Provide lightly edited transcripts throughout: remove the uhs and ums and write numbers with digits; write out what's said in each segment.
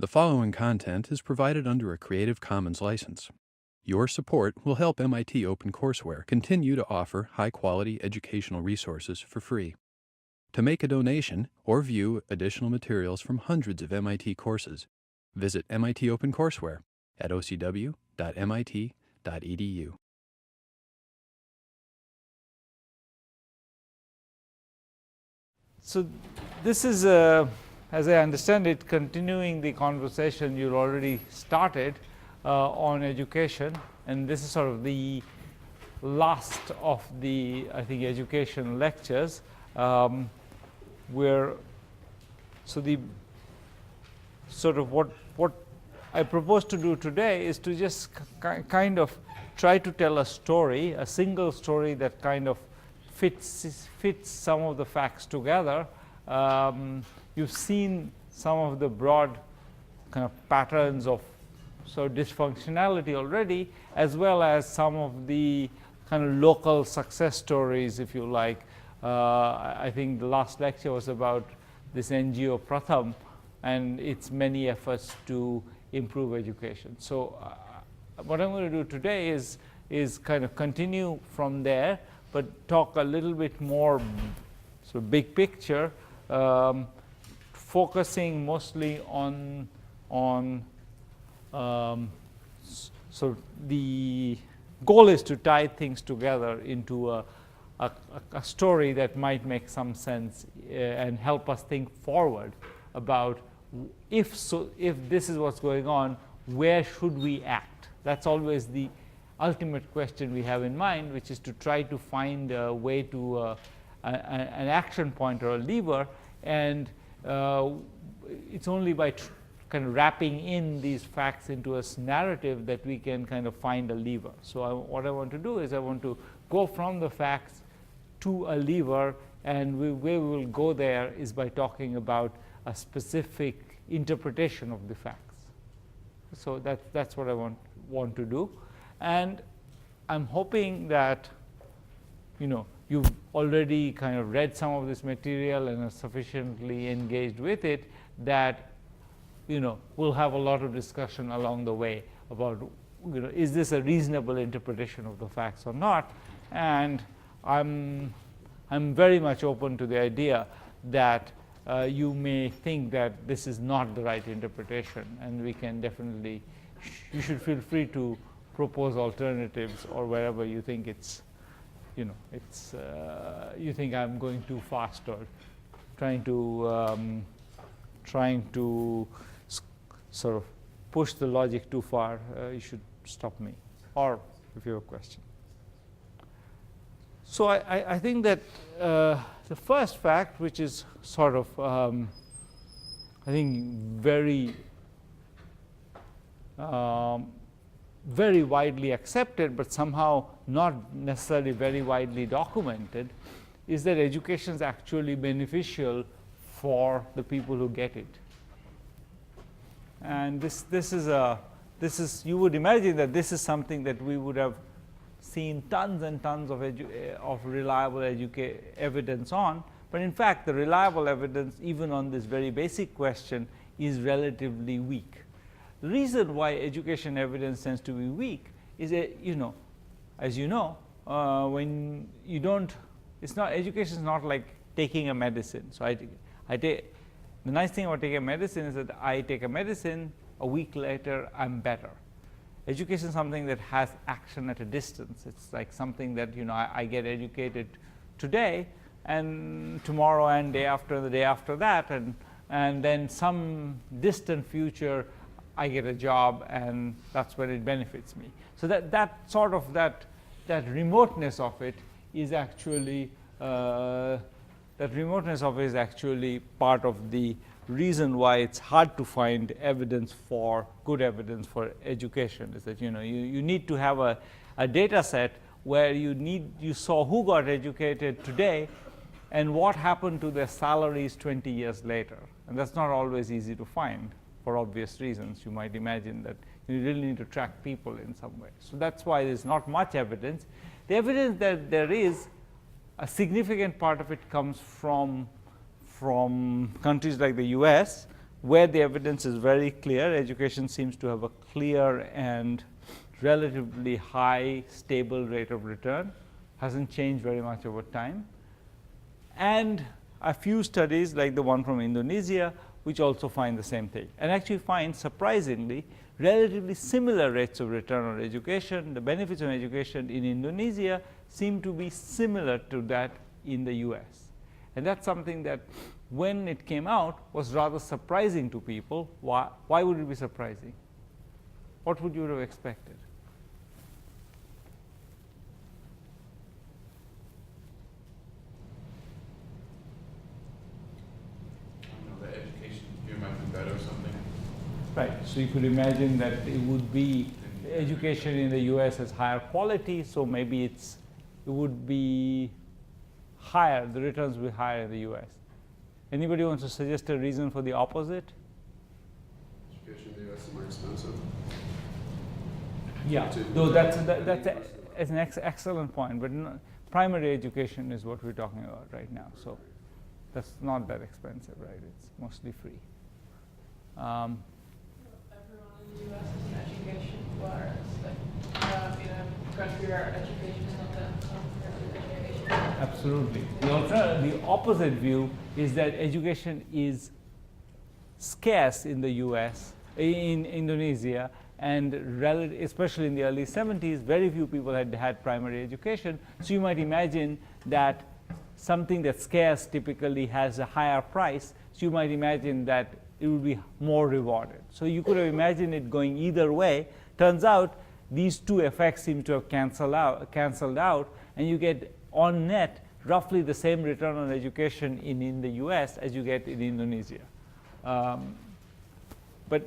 The following content is provided under a Creative Commons license. Your support will help MIT OpenCourseware continue to offer high-quality educational resources for free. To make a donation or view additional materials from hundreds of MIT courses, visit MIT OpenCourseware at ocw.mit.edu. So this is, as I understand it, continuing the conversation you already started on education, and this is sort of the last of the, I think, education lectures, where so the sort of what I propose to do today is to just kind of try to tell a story, a single story that kind of fits some of the facts together. You've seen some of the broad kind of patterns of sort of dysfunctionality already, as well as some of the kind of local success stories, if you like. I think the last lecture was about this NGO Pratham and its many efforts to improve education. So what I'm going to do today is kind of continue from there, but talk a little bit more sort of big picture, focusing mostly on so the goal is to tie things together into a story that might make some sense and help us think forward about if this is what's going on, where should we act? That's always the ultimate question we have in mind, which is to try to find a way to an action point or a lever, and it's only by kind of wrapping in these facts into a narrative that we can kind of find a lever. So what I want to do is I want to go from the facts to a lever, and where we will go there is by talking about a specific interpretation of the facts. So that's what I want to do. And I'm hoping that you've already kind of read some of this material and are sufficiently engaged with it that we'll have a lot of discussion along the way about is this a reasonable interpretation of the facts or not. And I'm very much open to the idea that you may think that this is not the right interpretation, and we can definitely you should feel free to propose alternatives, or wherever you think it's you think I'm going too fast or trying to sort of push the logic too far, you should stop me, or if you have a question. So I think that the first fact, which is sort of I think very widely accepted, but somehow not necessarily very widely documented, is that education is actually beneficial for the people who get it. And this is you would imagine that this is something that we would have seen tons and tons of reliable evidence on, but in fact the reliable evidence even on this very basic question is relatively weak. The reason why education evidence tends to be weak is that as when you don't, education is not like taking a medicine. So the nice thing about taking a medicine is that I take a medicine, a week later I'm better. Education is something that has action at a distance. It's like something that I get educated today, and tomorrow and day after, the day after that, and then some distant future I get a job, and that's when it benefits me. So that sort of that remoteness of it is actually part of the reason why it's hard to find good evidence for education. Is that you need to have a data set where you saw who got educated today and what happened to their salaries 20 years later, and that's not always easy to find for obvious reasons. You might imagine that you really need to track people in some way. So that's why there's not much evidence. The evidence that there is, a significant part of it comes from countries like the US, where the evidence is very clear, education seems to have a clear and relatively high stable rate of return, hasn't changed very much over time. And a few studies like the one from Indonesia which also find the same thing, and actually find surprisingly relatively similar rates of return on education. The benefits of education in Indonesia seem to be similar to that in the US. And that's something that when it came out was rather surprising to people. Why would it be surprising? What would you have expected? Right. So you could imagine that it would be education in the US has higher quality, so maybe it would be higher, the returns will be higher in the US. Anybody wants to suggest a reason for the opposite? Education in the US is more expensive. Yeah, though that's an excellent point, but primary education is what we're talking about right now, so that's not that expensive, right? It's mostly free. Everyone in the US is in education, whereas like in a country where education is not that comprehensive education. Absolutely. The opposite view is that education is scarce in the US, in Indonesia, and especially in the early 70s, very few people had primary education. So you might imagine that something that's scarce typically has a higher price. So you might imagine that it would be more rewarded. So you could have imagined it going either way. Turns out these two effects seem to have canceled out, and you get on net roughly the same return on education in the US as you get in Indonesia. But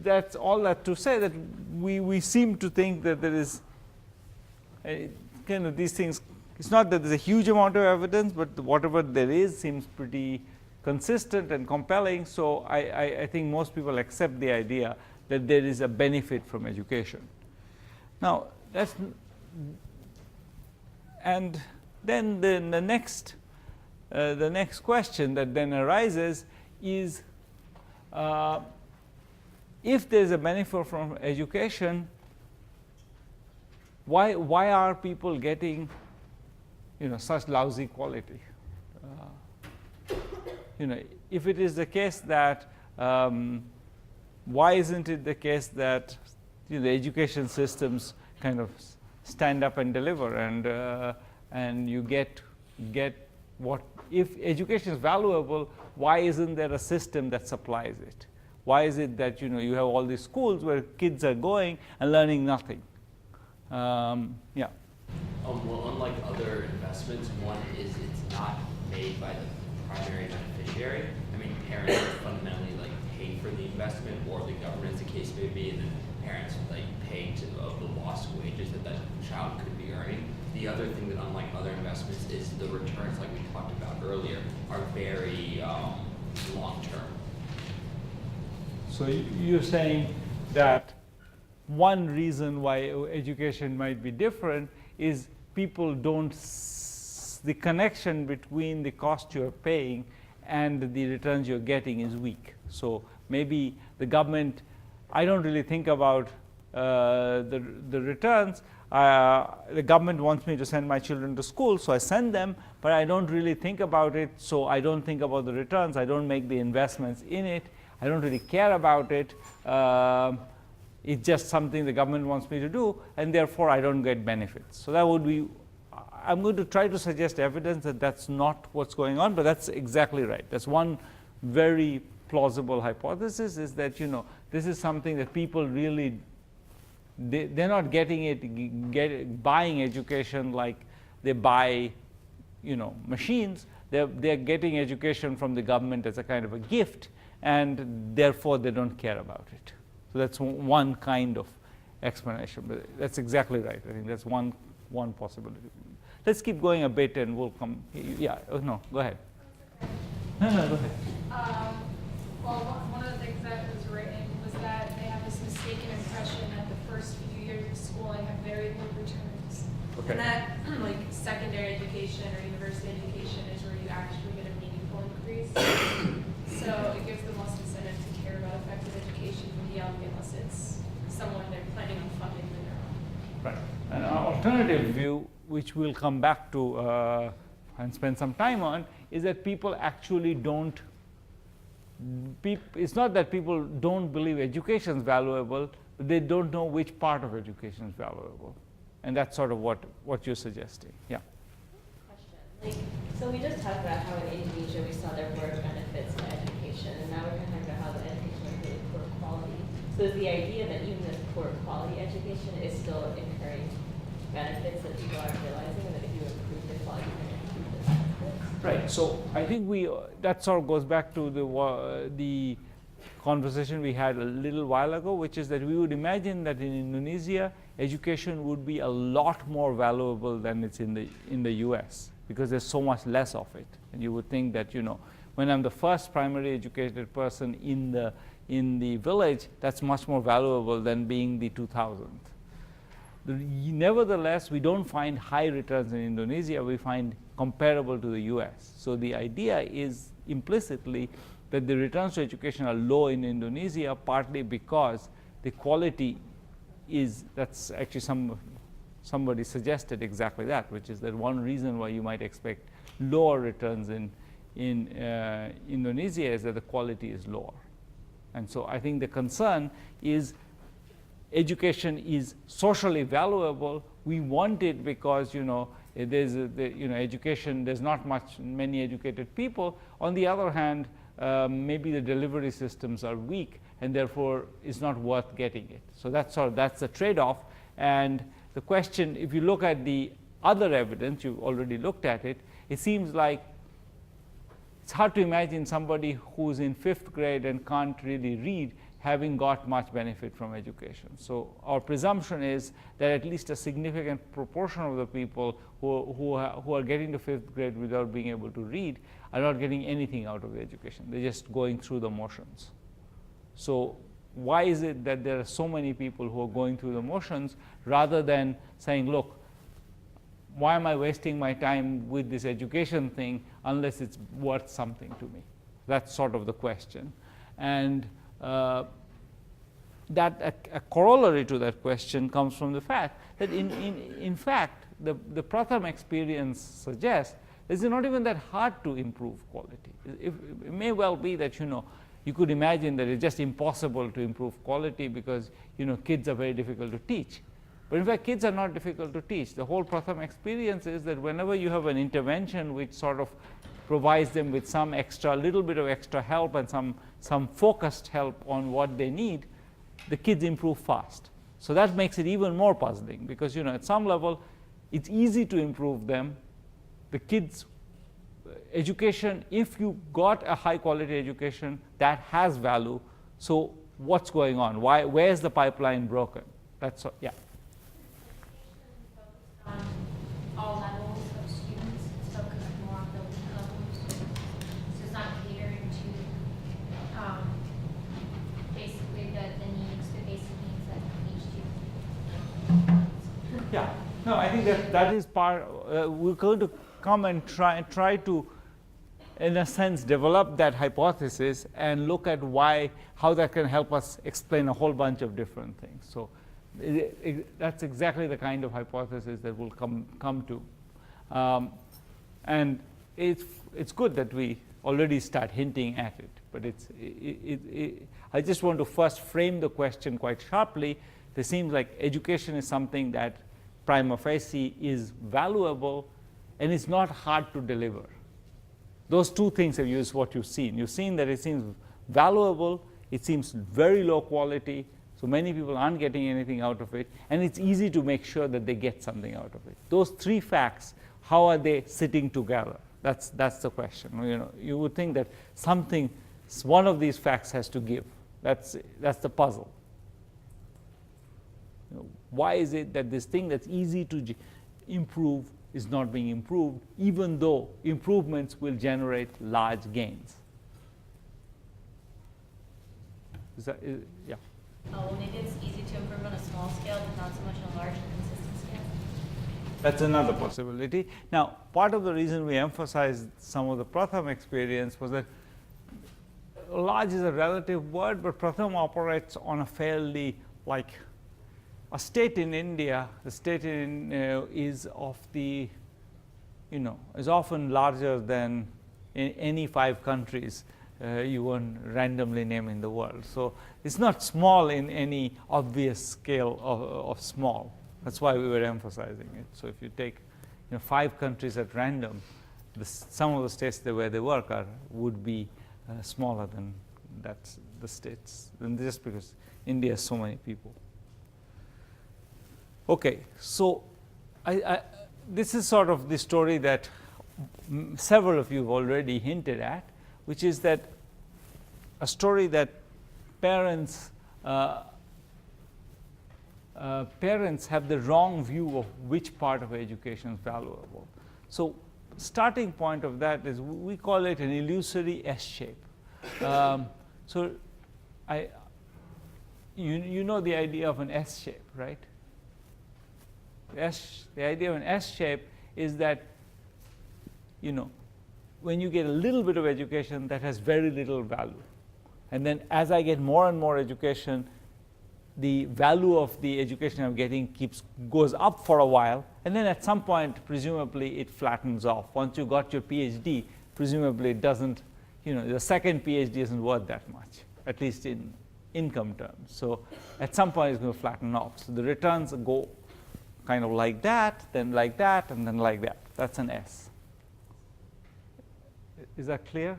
that's all that to say that we seem to think that there is kind of these things. It's not that there's a huge amount of evidence, but whatever there is seems pretty consistent and compelling. So I think most people accept the idea that there is a benefit from education. Now and then the next question that then arises is, if there's a benefit from education, why are people getting such lousy quality? If it is the case that why isn't it the case that the education systems kind of stand up and deliver, and you get what, if education is valuable, why isn't there a system that supplies it? Why is it that you have all these schools where kids are going and learning nothing? Yeah. Well, unlike other investments, one is it's not made by the primary beneficiary. I mean, parents fundamentally pay for the investment, or the government, as the case may be, and then parents pay of the lost wages that child could be earning. The other thing that, unlike other investments, is the returns, like we talked about earlier, are very long-term. So you're saying that one reason why education might be different is people don't, the connection between the cost you're paying and the returns you're getting is weak. So maybe the government, I don't really think about the returns. The government wants me to send my children to school, so I send them, but I don't really think about it, so I don't think about the returns. I don't make the investments in it. I don't really care about it. It's just something the government wants me to do, and therefore I don't get benefits. So that would be, I'm going to try to suggest evidence that that's not what's going on, but that's exactly right. That's one very plausible hypothesis, is that this is something that people really, they're not getting it, buying education like they buy machines. They're getting education from the government as a kind of a gift, and therefore they don't care about it. So that's one kind of explanation, but that's exactly right. I think that's one possibility. Let's keep going a bit and we'll come. Yeah, no, go ahead. No, go ahead. Well, one of the things that was written was that they have this mistaken impression that the first few years of schooling have very low returns. Okay. And that secondary education or university education is where you actually get a meaningful increase. So it gives the alternative view, which we'll come back to and spend some time on, is that people actually don't. It's not that people don't believe education is valuable, but they don't know which part of education is valuable, and that's sort of what you're suggesting. Yeah. Question. So we just talked about how in Indonesia we saw there were benefits to education, and now we're going to talk about how the education was really poor quality. So is the idea that even this poor quality education is still incurring benefits that people aren't realizing, and that if you improve the quality, you're going to improve the benefits? Right. So I think that sort of goes back to the conversation we had a little while ago, which is that we would imagine that in Indonesia, education would be a lot more valuable than it's in the U.S. because there's so much less of it. And you would think that, when I'm the first primary educated person in the village, that's much more valuable than being the 2000th. Nevertheless, we don't find high returns in Indonesia. We find comparable to the US. So the idea is implicitly that the returns to education are low in Indonesia, partly because the quality is, that's actually somebody suggested exactly that, which is that one reason why you might expect lower returns in Indonesia is that the quality is lower. And so I think the concern is education is socially valuable. We want it because education. There's not many educated people. On the other hand, maybe the delivery systems are weak, and therefore it's not worth getting it. So that's the trade-off. And the question, if you look at the other evidence, you've already looked at it. It seems like it's hard to imagine somebody who's in 5th grade and can't really read having got much benefit from education. So our presumption is that at least a significant proportion of the people who are getting to 5th grade without being able to read are not getting anything out of the education. They're just going through the motions. So why is it that there are so many people who are going through the motions rather than saying, look, why am I wasting my time with this education thing unless it's worth something to me? That's sort of the question. And a corollary to that question comes from the fact that in fact the Pratham experience suggests it's not even that hard to improve quality. It may well be that you could imagine that it's just impossible to improve quality because kids are very difficult to teach. But in fact, kids are not difficult to teach. The whole Pratham experience is that whenever you have an intervention which sort of provides them with some little bit of extra help and some focused help on what they need, the kids improve fast. So that makes it even more puzzling because at some level it's easy to improve them. The kids' education, if you got a high quality education, that has value. So what's going on? Where's the pipeline broken? That's yeah. On all levels of students, it's focused more on those levels. So it's not catering to basically the needs, the basic needs that each student. Yeah, no, I think that is part. We're going to come and try to, in a sense, develop that hypothesis and look at how that can help us explain a whole bunch of different things. So. That's exactly the kind of hypothesis that we'll come to, and it's good that we already start hinting at it. But I just want to first frame the question quite sharply. It seems like education is something that prima facie is valuable, and it's not hard to deliver. Those two things are what you've seen. You've seen that it seems valuable. It seems very low quality. So many people aren't getting anything out of it, and it's easy to make sure that they get something out of it. Those three facts, how are they sitting together? That's the question. You would think that one of these facts has to give. That's the puzzle. Why is it that this thing that's easy to improve is not being improved, even though improvements will generate large gains? Yeah. Oh, maybe it's easy to improve on a small scale, but not so much on a large and consistent scale. That's another possibility. Now, part of the reason we emphasized some of the Pratham experience was that large is a relative word, but Pratham operates on a fairly a state in India, the state is of the, is often larger than in any 5 countries you won't randomly name in the world. So it's not small in any obvious scale of small. That's why we were emphasizing it. So if you take 5 countries at random, some of the states where they work would be smaller than that's the states, and just because India has so many people. Okay, so this is sort of the story that several of you have already hinted at, which is that a story that parents have the wrong view of which part of education is valuable. So starting point of that is we call it an illusory S-shape. So you know the idea of an S-shape, right? The idea of an S-shape is that when you get a little bit of education, that has very little value. And then as I get more and more education, the value of the education I'm getting goes up for a while, and then at some point, presumably, it flattens off. Once you got your PhD, presumably it doesn't, the second PhD isn't worth that much, at least in income terms. So at some point, it's going to flatten off. So the returns go kind of like that, then like that, and then like that. That's an S. Is that clear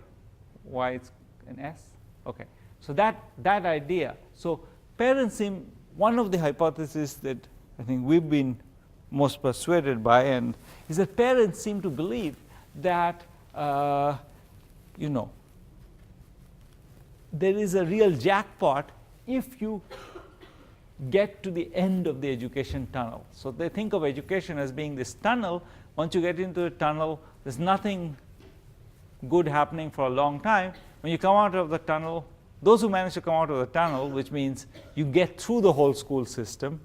why it's an S? Okay. So that idea. So parents seem, one of the hypotheses that I think we've been most persuaded by, is that parents seem to believe that there is a real jackpot if you get to the end of the education tunnel. So they think of education as being this tunnel. Once you get into the tunnel, there's nothing good happening for a long time. When you come out of the tunnel, those who manage to come out of the tunnel, which means you get through the whole school system,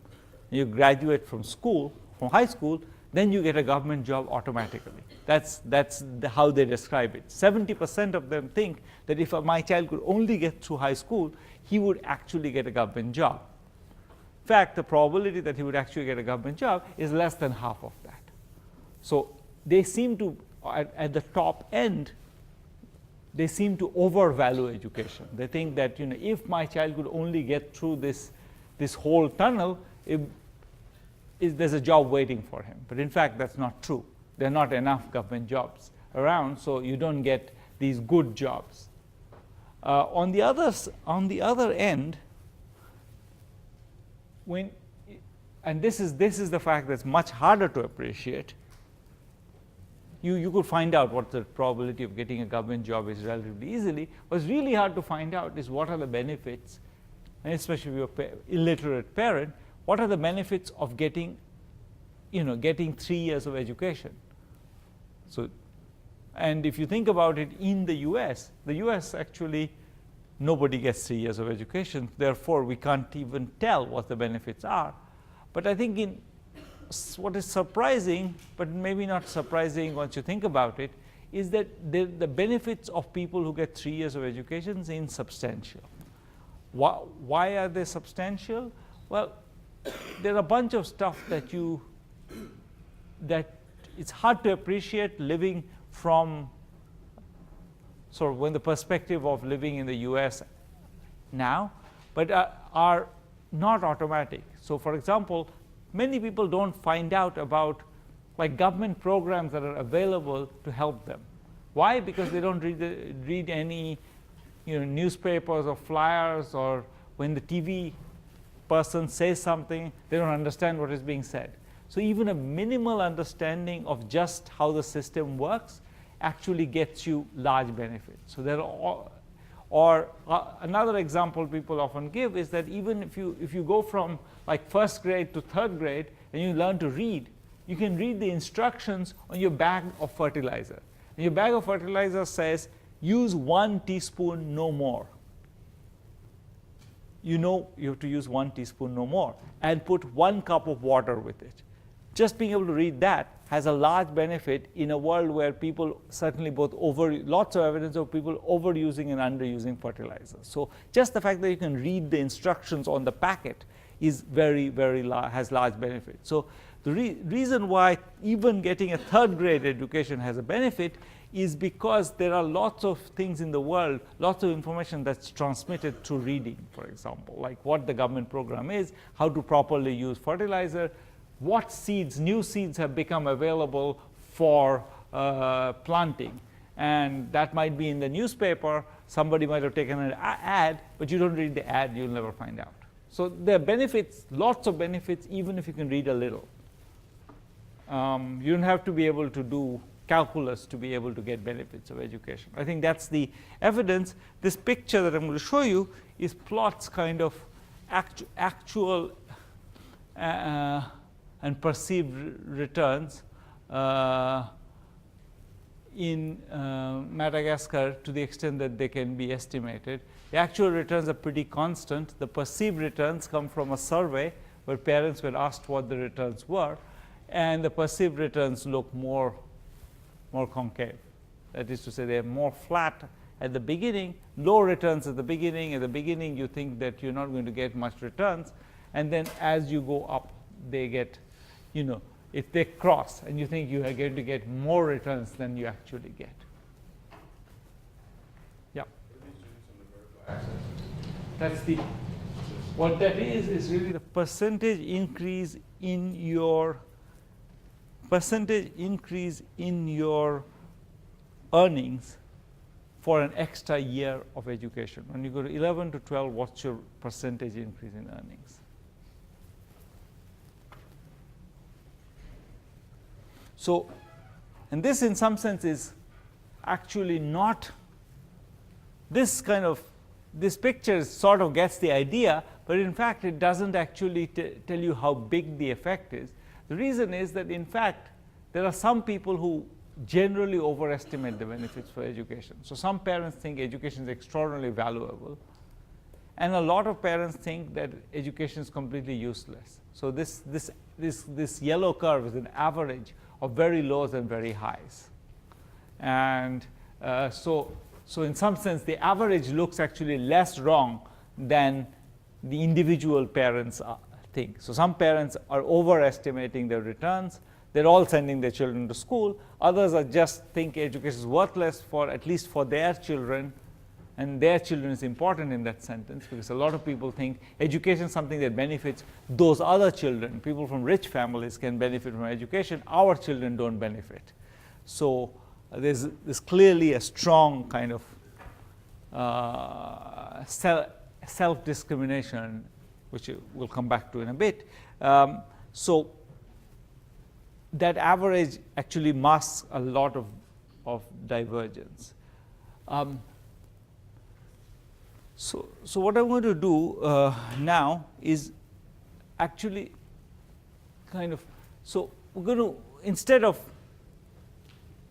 you graduate from high school, then you get a government job automatically. That's how they describe it. 70% of them think that if my child could only get through high school, he would actually get a government job. In fact, the probability that he would actually get a government job is less than half of that. So they seem to, at the top end, they seem to overvalue education. They think that if my child could only get through this whole tunnel, there's a job waiting for him. But in fact, that's not true. There are not enough government jobs around, so you don't get these good jobs. On the other end, and this is the fact that's much harder to appreciate. You could find out what the probability of getting a government job is relatively easily. What's really hard to find out is what are the benefits, and especially if you're an illiterate parent, what are the benefits of getting 3 years of education? So, and if you think about it in the US actually, nobody gets 3 years of education. Therefore, we can't even tell what the benefits are. But I think what is surprising, but maybe not surprising once you think about it, is that the benefits of people who get 3 years of education is insubstantial. Why are they substantial? Well, there are a bunch of stuff that it's hard to appreciate living from sort of when the perspective of living in the US now, but are not automatic. So for example, many people don't find out about government programs that are available to help them. Why? Because they don't read any newspapers or flyers, or when the TV person says something, they don't understand what is being said. So even a minimal understanding of just how the system works actually gets you large benefits. So there are another example people often give is that even if you go from first grade to third grade and you learn to read, you can read the instructions on your bag of fertilizer. And your bag of fertilizer says, use 1 teaspoon, no more. You have to use 1 teaspoon, no more, and put 1 cup of water with it. Just being able to read that has a large benefit in a world where people certainly lots of evidence of people overusing and underusing fertilizers. So just the fact that you can read the instructions on the packet is has large benefits. So the reason why even getting a third grade education has a benefit is because there are lots of things in the world, lots of information that's transmitted through reading, for example, like what the government program is, how to properly use fertilizer, what seeds, new seeds have become available for planting. And that might be in the newspaper, somebody might have taken an ad, but you don't read the ad, you'll never find out. So there are benefits, lots of benefits, even if you can read a little. You don't have to be able to do calculus to be able to get benefits of education. I think that's the evidence. This picture that I'm going to show you is plots kind of actual and perceived returns in Madagascar to the extent that they can be estimated. The actual returns are pretty constant. The perceived returns come from a survey where parents were asked what the returns were, and the perceived returns look more concave. That is to say, they are more flat at the beginning, low returns at the beginning. At the beginning, you think that you're not going to get much returns, and then as you go up, they get, if they cross, and you think you are going to get more returns than you actually get. Yeah. That's what that is really the percentage increase in your earnings for an extra year of education. When you go to 11 to 12, what's your percentage increase in earnings? So, and this in some sense is actually not, this picture sort of gets the idea, but in fact it doesn't actually tell you how big the effect is. The reason is that in fact there are some people who generally overestimate the benefits for education. So some parents think education is extraordinarily valuable, and a lot of parents think that education is completely useless. So this yellow curve is an average of very lows and very highs. And so in some sense, the average looks actually less wrong than the individual parents think. So some parents are overestimating their returns. They're all sending their children to school. Others are just think education is worthless for at least for their children, and their children is important in that sentence, because a lot of people think education is something that benefits those other children. People from rich families can benefit from education. Our children don't benefit. So there's clearly a strong kind of self-discrimination, which we'll come back to in a bit. So that average actually masks a lot of divergence. So what I'm going to do now is actually kind of, so we're going to, instead of,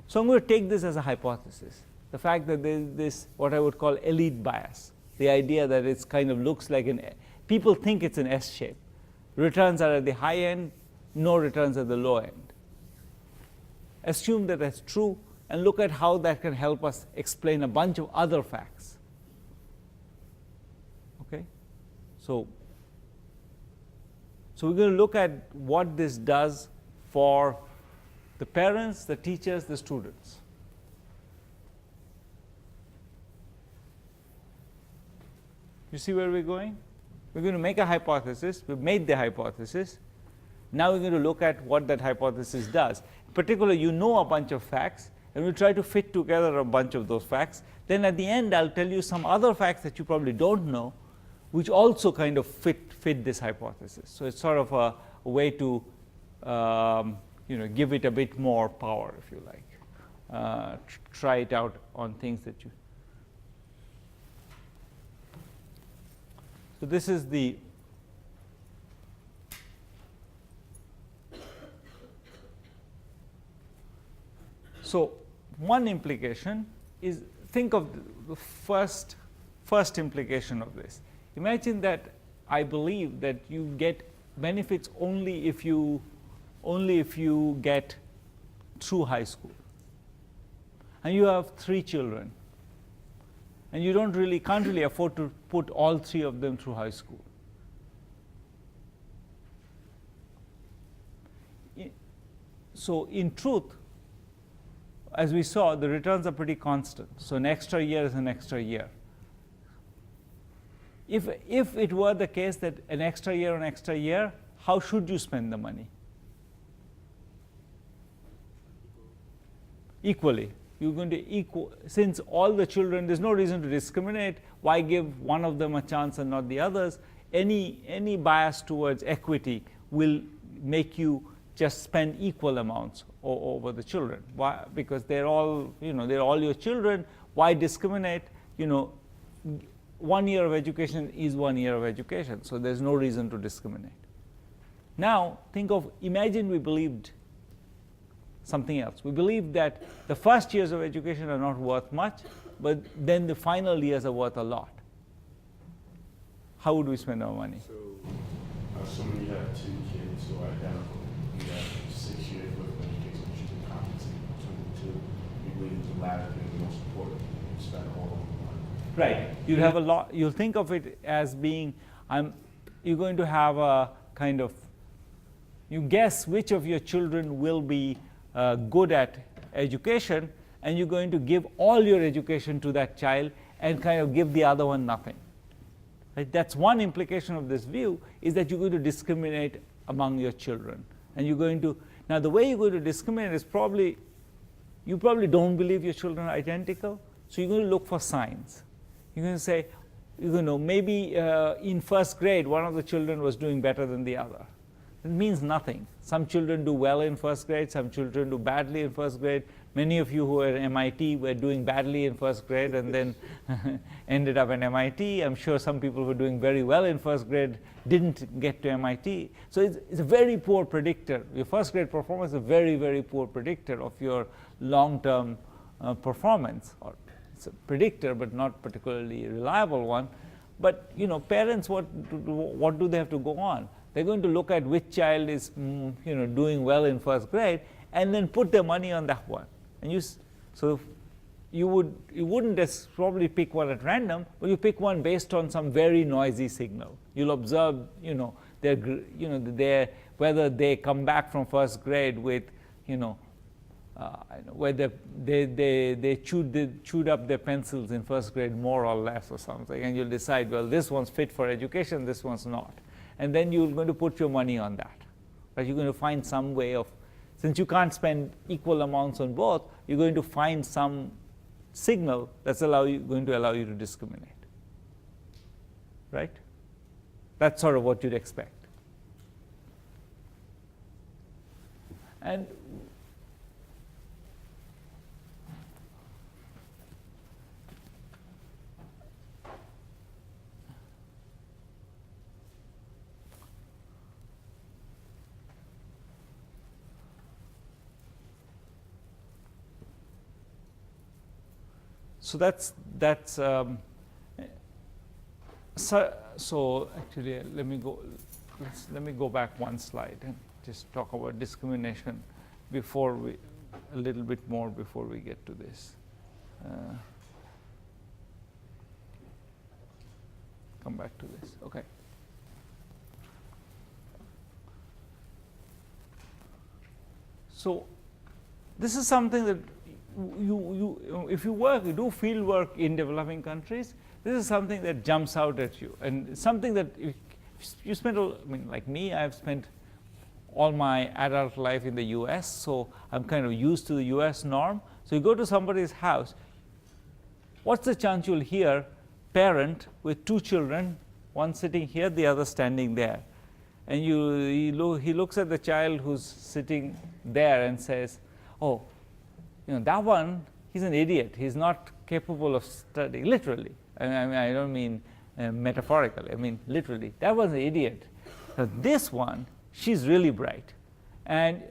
so I'm going to take this as a hypothesis. The fact that there's this, what I would call elite bias, the idea that it's kind of looks like people think it's an S shape. Returns are at the high end, no returns at the low end. Assume that that's true, and look at how that can help us explain a bunch of other facts. Okay, so we're going to look at what this does for the parents, the teachers, the students. You see where we're going? We're going to make a hypothesis. We've made the hypothesis. Now we're going to look at what that hypothesis does. In particular, you know a bunch of facts, and we'll try to fit together a bunch of those facts. Then at the end, I'll tell you some other facts that you probably don't know, which also kind of fit this hypothesis. So it's sort of a way to give it a bit more power, if you like. Try it out on things that you. So this is the. So one implication is, think of the first implication of this. Imagine that I believe that you get benefits only if you get through high school, and you have 3 children, and you can't really afford to put all 3 of them through high school. so in truth, as we saw, the returns are pretty constant. So an extra year is an extra year. If it were the case that an extra year, how should you spend the money? Equally. You're going to since all the children, there's no reason to discriminate. Why give one of them a chance and not the others? Any bias towards equity will make you just spend equal amounts over the children. Why? Because they're all your children. Why discriminate? 1 year of education is 1 year of education, so there's no reason to discriminate. Now imagine we believed something else. We believe that the first years of education are not worth much, but then the final years are worth a lot. How would we spend our money? So, assuming you have 2 kids who are identical, you have 6 years worth of education that you can compensate between the 2. You believe the latter being the most important. You spend all of the money. Right. You'll have a lot. You'll think of it as being, you're going to have a kind of, you guess which of your children will be good at education, and you're going to give all your education to that child and kind of give the other one nothing. Right? That's one implication of this view, is that you're going to discriminate among your children. And you're going to, now the way you're going to discriminate is you probably don't believe your children are identical, so you're going to look for signs. You're going to say, maybe in first grade, one of the children was doing better than the other. It means nothing. Some children do well in first grade, some children do badly in first grade. Many of you who are at MIT were doing badly in first grade and then ended up at MIT. I'm sure some people who were doing very well in first grade didn't get to MIT. So it's a very poor predictor. Your first grade performance is a very, very poor predictor of your long-term performance. Or it's a predictor, but not particularly a reliable one. But parents, what do they have to go on? They're going to look at which child is doing well in first grade and then put their money on that one. And you wouldn't just probably pick one at random, but you pick one based on some very noisy signal. You'll observe whether they come back from first grade with whether they chewed up their pencils in first grade more or less or something, and you'll decide, well, this one's fit for education, this one's not. And then you're going to put your money on that. Right? You're going to find some way of, since you can't spend equal amounts on both, you're going to find some signal that's going to allow you to discriminate. Right? That's sort of what you'd expect. And so so actually let me go back one slide and just talk about discrimination a little bit more before we get to this. Come back to this. Okay. So this is something that if you do field work in developing countries, this is something that jumps out at you, and something that you spend. Like me, I've spent all my adult life in the U.S., so I'm kind of used to the U.S. norm. So you go to somebody's house. What's the chance you'll hear parent with 2 children, one sitting here, the other standing there, and he looks at the child who's sitting there and says, "Oh, that one, he's an idiot. He's not capable of studying." Literally. I don't mean metaphorically. I mean literally. That was an idiot. Now, this one, she's really bright. And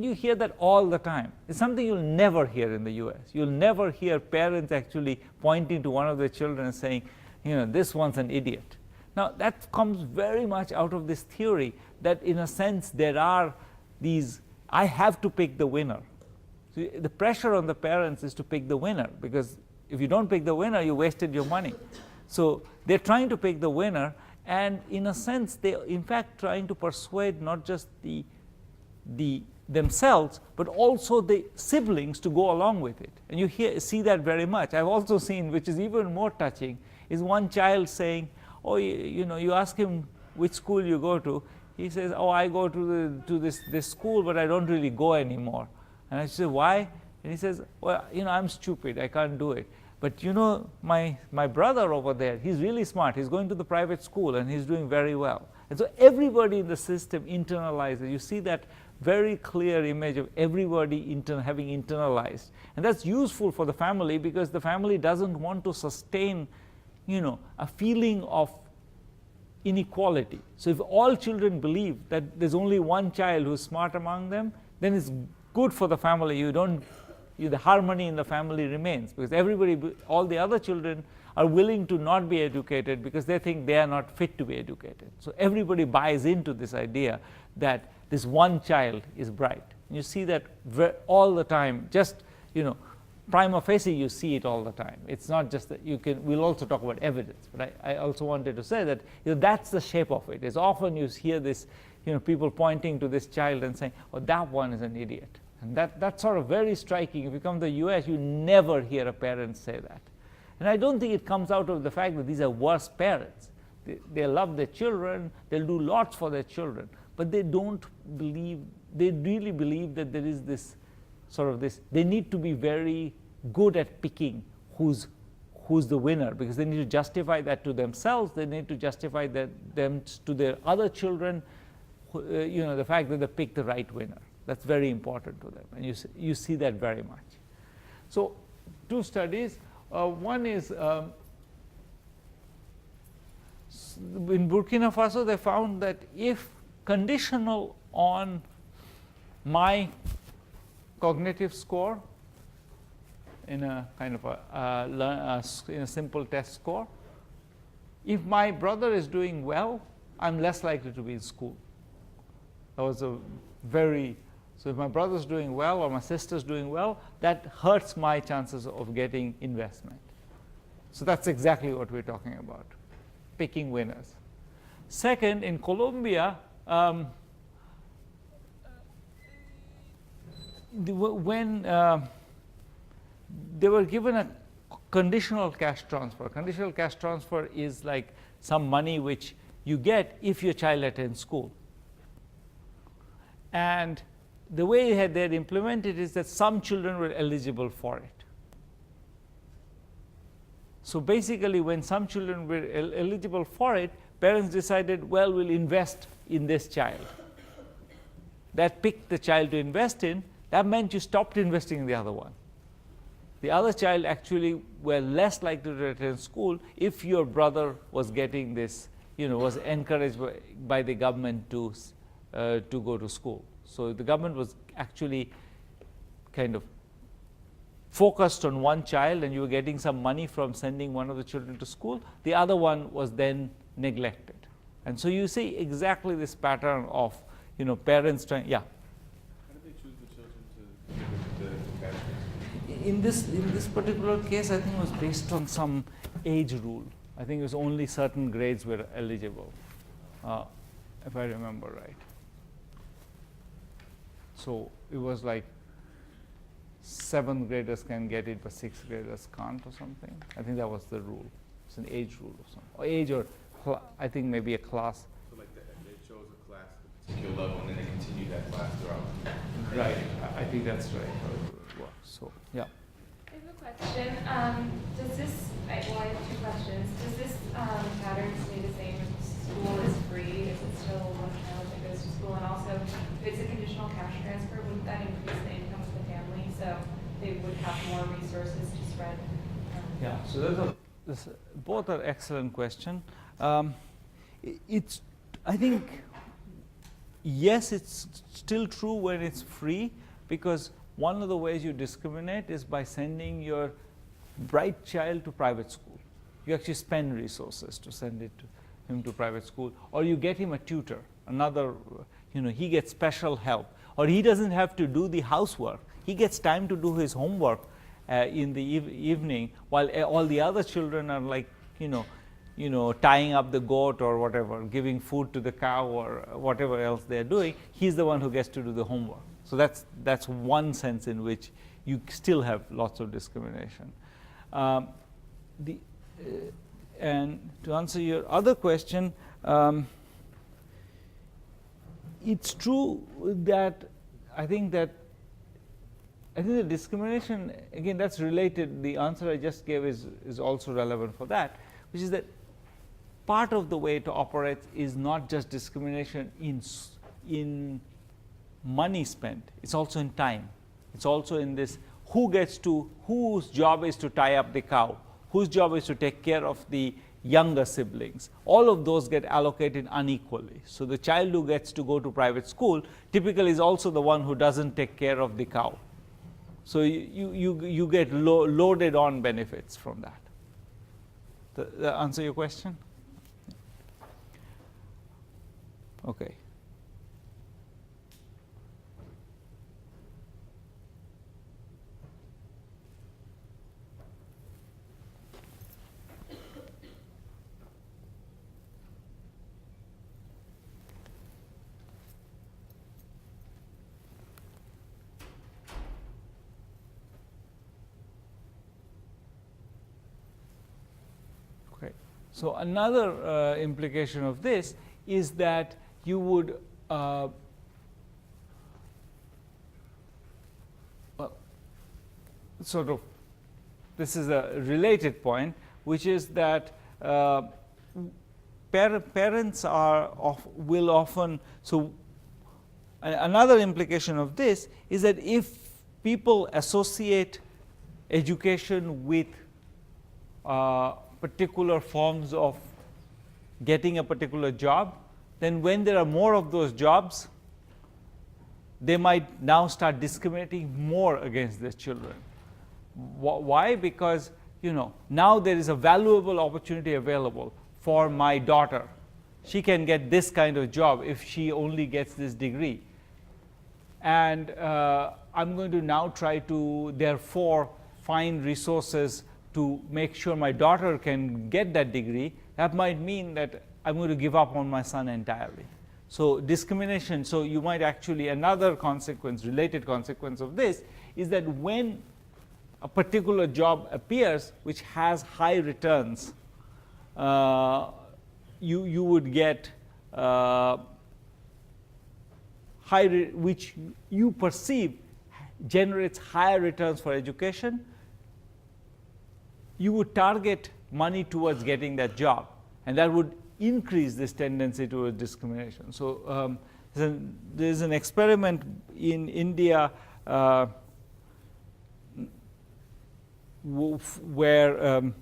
you hear that all the time. It's something you'll never hear in the U.S. You'll never hear parents actually pointing to one of their children and saying, this one's an idiot. Now, that comes very much out of this theory that, in a sense, there are these, I have to pick the winner. So the pressure on the parents is to pick the winner, because if you don't pick the winner, you wasted your money. So they're trying to pick the winner, and in a sense, they're in fact trying to persuade not just the themselves, but also the siblings to go along with it. And you see that very much. I've also seen, which is even more touching, is one child saying, oh, you ask him which school you go to. He says, oh, I go to this school, but I don't really go anymore. And I say, why? And he says, well, I'm stupid, I can't do it. But my brother over there, he's really smart. He's going to the private school and he's doing very well. And so everybody in the system internalizes. You see that very clear image of everybody having internalized. And that's useful for the family because the family doesn't want to sustain, a feeling of inequality. So if all children believe that there's only one child who's smart among them, then it's good for the family. The harmony in the family remains because all the other children are willing to not be educated because they think they are not fit to be educated. So everybody buys into this idea that this one child is bright. And you see that all the time, just, prima facie you see it all the time. It's not just that we'll also talk about evidence, but I also wanted to say that that's the shape of it. It's often you hear this, people pointing to this child and saying, oh, that one is an idiot. And that's sort of very striking. If you come to the US, you never hear a parent say that. And I don't think it comes out of the fact that these are worse parents. They love their children, they'll do lots for their children, but they really believe that there is this they need to be very good at picking who's the winner, because they need to justify that to themselves, they need to justify them to their other children, the fact that they picked the right winner. That's very important to them, and you see that very much. So 2 studies. One is in Burkina Faso, they found that if conditional on my cognitive score in a kind of in a simple test score, if my brother is doing well, I'm less likely to be in school. That was so if my brother's doing well or my sister's doing well, that hurts my chances of getting investment. So that's exactly what we're talking about, picking winners. Second, in Colombia, when they were given a conditional cash transfer. Conditional cash transfer is like some money which you get if your child attends school. And the way they had implemented is that some children were eligible for it. So basically, when some children were eligible for it, parents decided, well, we'll invest in this child. That picked the child to invest in. That meant you stopped investing in the other one. The other child actually were less likely to attend school if your brother was getting this, was encouraged by the government to go to school. So the government was actually kind of focused on one child, and you were getting some money from sending one of the children to school. The other one was then neglected. And so you see exactly this pattern of parents trying. Yeah. How did they choose the children to cash transfer? In this particular case, I think it was based on some age rule. I think it was only certain grades were eligible, if I remember right. So it was like 7th graders can get it, but 6th graders can't, or something. I think that was the rule. It's an age rule or something, or age, or I think maybe a class. So like they chose a class at a particular level, and then they continue that class throughout. Right. I think that's right. How it works. So yeah. I have a question. Does this? I have 2 questions. Does this pattern stay the same if school is free? Is it still one child that goes to school? And also, if it's a conditional cash transfer, wouldn't that increase the income of the family, so they would have more resources to spread? Yeah. So both are excellent questions. I think yes, it's still true when it's free, because one of the ways you discriminate is by sending your bright child to private school. You actually spend resources to send him to private school, or you get him a tutor, another, he gets special help, or he doesn't have to do the housework. He gets time to do his homework in the evening, while all the other children are like, tying up the goat or whatever, giving food to the cow or whatever else they're doing. He's the one who gets to do the homework. So that's one sense in which you still have lots of discrimination. And to answer your other question, it's true that I think the discrimination, again, that's related. The answer I just gave is also relevant for that, which is that part of the way it operates is not just discrimination in money spent, it's also in time. It's also in this whose job is to tie up the cow, whose job is to take care of the younger siblings. All of those get allocated unequally. So the child who gets to go to private school typically is also the one who doesn't take care of the cow. So you get loaded on benefits from that. Does that answer your question? Okay. So another implication of this is that you would well, sort of, this is a related point, which is that parents will often, so another implication of this is that if people associate education with particular forms of getting a particular job, then when there are more of those jobs, they might now start discriminating more against their children. Why? Because now there is a valuable opportunity available for my daughter. She can get this kind of job if she only gets this degree. And I'm going to now try to therefore find resources to make sure my daughter can get that degree. That might mean that I'm going to give up on my son entirely. So discrimination, so you might actually, another consequence, related consequence of this is that when a particular job appears which has high returns, you would get which you perceive generates higher returns for education, you would target money towards getting that job, and that would increase this tendency towards discrimination. So there's an experiment in India where it's a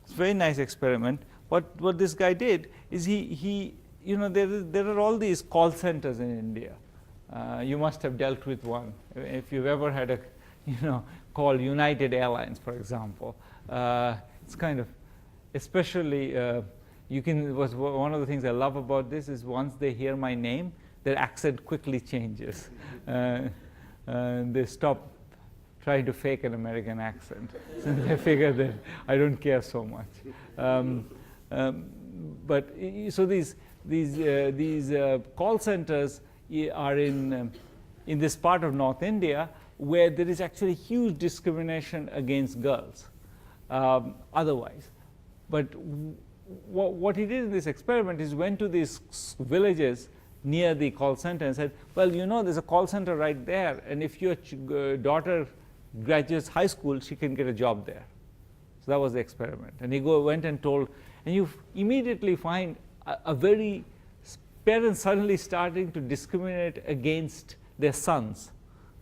very nice experiment. What this guy did is there are all these call centers in India. You must have dealt with one if you've ever had a call United Airlines, for example. It's kind of, especially one of the things I love about this is once they hear my name, their accent quickly changes. They stop trying to fake an American accent. So they figure that I don't care so much. But so these call centers are in this part of North India where there is actually huge discrimination against girls otherwise. But what he did in this experiment is went to these villages near the call center and said, well, there's a call center right there, and if your daughter graduates high school, she can get a job there. So that was the experiment. And he went and told, and you immediately find parents suddenly starting to discriminate against their sons.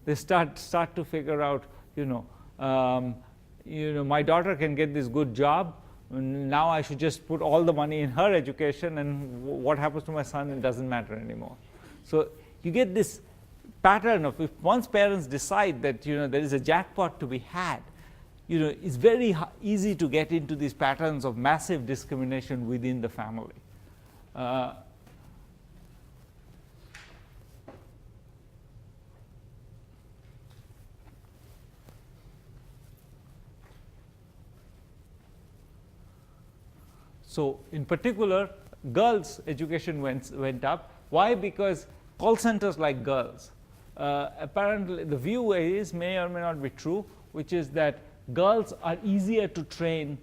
They start to figure out, my daughter can get this good job. Now I should just put all the money in her education, and what happens to my son, it doesn't matter anymore. So you get this pattern of, if once parents decide that there is a jackpot to be had, it's very easy to get into these patterns of massive discrimination within the family. So in particular, girls' education went up. Why? Because call centers like girls. apparently the view is, may or may not be true, which is that girls are easier to train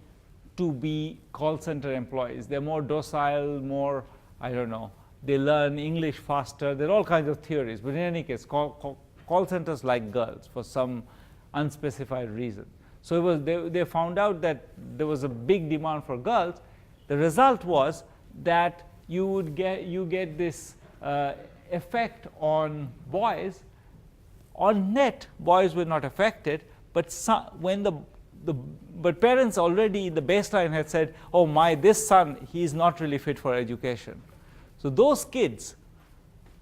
to be call center employees. They're more docile, more, I don't know, they learn English faster. There are all kinds of theories. But in any case, call centers like girls for some unspecified reason. So they found out that there was a big demand for girls. The result was that you get this effect on boys. On net, boys were not affected, but but parents already in the baseline had said, oh this son, he's not really fit for education. So those kids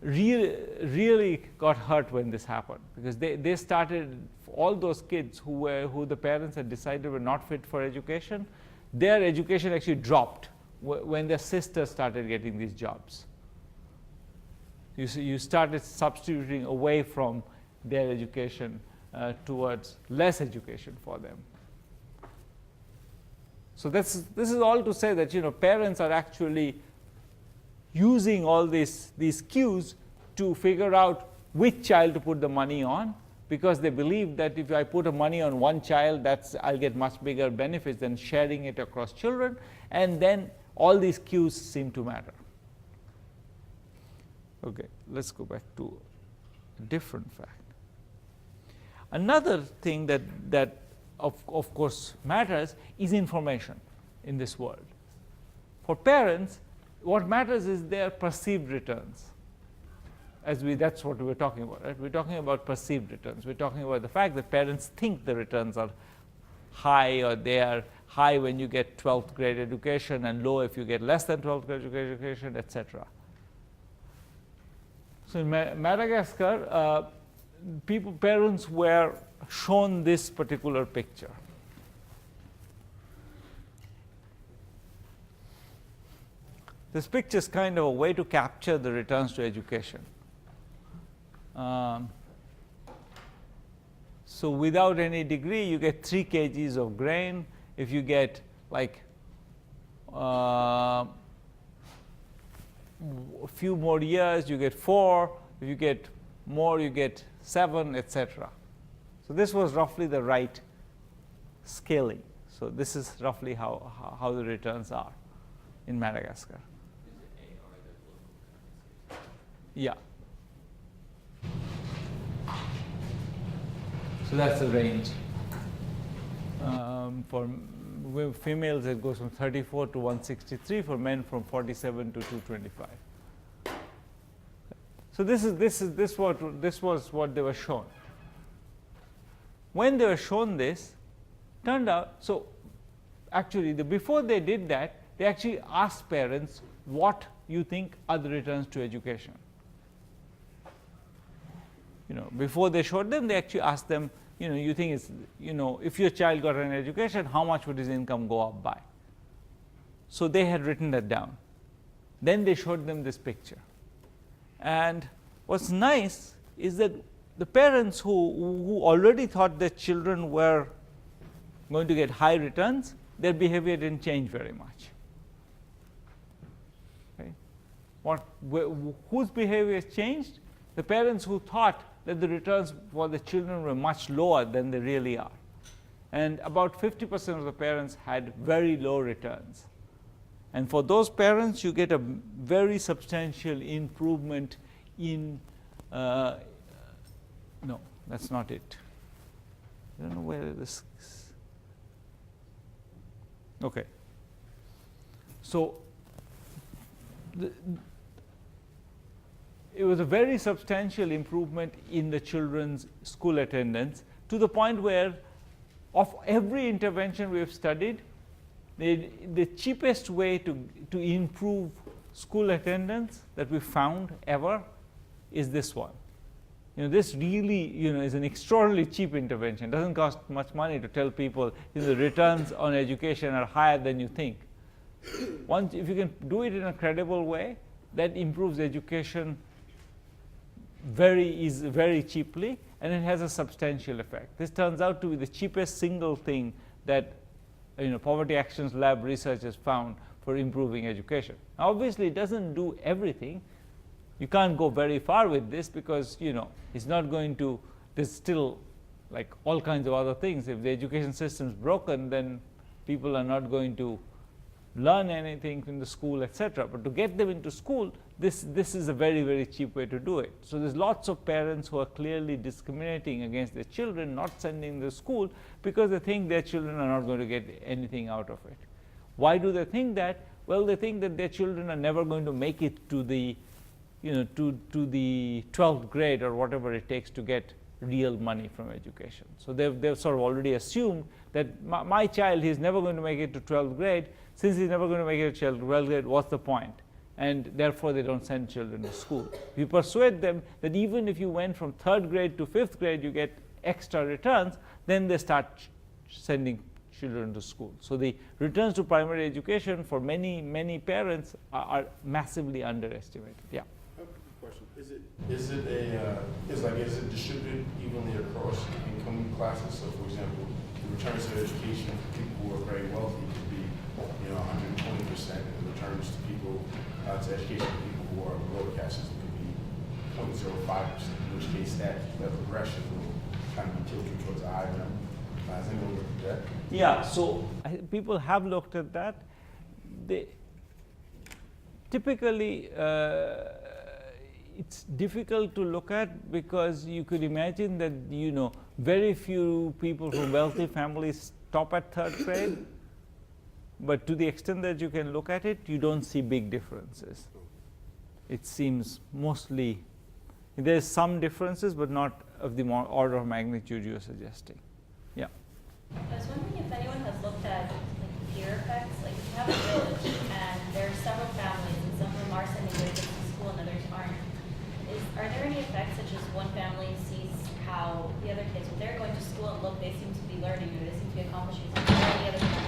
really got hurt when this happened, because they started, all those kids who the parents had decided were not fit for education, their education actually dropped when their sisters started getting these jobs. You started substituting away from their education towards less education for them. So this is all to say that parents are actually using all these cues to figure out which child to put the money on, because they believe that if I put money on one child, I'll get much bigger benefits than sharing it across children, and then all these cues seem to matter. Okay, let's go back to a different fact. Another thing that of course matters is information in this world. For parents, what matters is their perceived returns. That's what we're talking about, right? We're talking about perceived returns. We're talking about the fact that parents think the returns are high, or they are high when you get 12th grade education and low if you get less than 12th grade education, etc. So in Madagascar, parents were shown this particular picture. This picture is kind of a way to capture the returns to education. So without any degree, you get 3 kgs of grain. If you get like a few more years, you get 4. If you get more, you get 7, etc. So this was roughly the right scaling. So this is roughly how the returns are in Madagascar. Yeah. So that's the range. For females, it goes from 34 to 163. For men, from 47 to 225. So this was what they were shown. When they were shown this, turned out, so actually before they did that, they actually asked parents, what you think are the returns to education? Before they showed them, they actually asked them, you think it's, if your child got an education, how much would his income go up by? So they had written that down. Then they showed them this picture. And what's nice is that the parents who already thought their children were going to get high returns, their behavior didn't change very much. Okay? Whose behavior has changed? The parents who thought that the returns for the children were much lower than they really are. And about 50% of the parents had very low returns. And for those parents, you get a very substantial improvement in, no, that's not it. I don't know where this is. Okay. So it was a very substantial improvement in the children's school attendance, to the point where of every intervention we have studied, the cheapest way to improve school attendance that we found ever is this one. This really is an extraordinarily cheap intervention. It doesn't cost much money to tell people the returns on education are higher than you think. If you can do it in a credible way, that improves education very cheaply, and it has a substantial effect. This turns out to be the cheapest single thing that Poverty Actions Lab research has found for improving education. Now, obviously, it doesn't do everything. You can't go very far with this because, it's not going to, there's still like all kinds of other things. If the education system is broken, then people are not going to learn anything in the school, etc. But to get them into school, this is a very, very cheap way to do it. So there's lots of parents who are clearly discriminating against their children, not sending them to school because they think their children are not going to get anything out of it. Why do they think that? Well, they think that their children are never going to make it to the, to the 12th grade or whatever it takes to get real money from education. So they've sort of already assumed that my child, he's never going to make it to 12th grade. Since he's never going to make it to 12th grade, what's the point? And therefore, they don't send children to school. If you persuade them that even if you went from 3rd grade to 5th grade, you get extra returns, then they start sending children to school. So the returns to primary education for many, many parents are massively underestimated. Yeah. I have a question. Is it distributed evenly across income classes? So, for example, the returns to education for people who are very wealthy could be, 120%, and returns to people to education for people who are lower classes could be 0.05%. In which case, that progression will kind of be tilted towards a higher number. Has anyone looked at that? Yeah. So people have looked at that. They typically. It's difficult to look at because you could imagine that very few people from wealthy families stop at 3rd grade, but to the extent that you can look at it, you don't see big differences. It seems mostly there's some differences, but not of the order of magnitude you're suggesting. Yeah. I was wondering if anyone has looked at peer effects. Like, if you have a village and there are several families, and some of them are sending their kids to school and others aren't. Are there any effects, such as one family sees how the other kids, when they're going to school and look, they seem to be learning or they seem to be accomplishing something, or the other time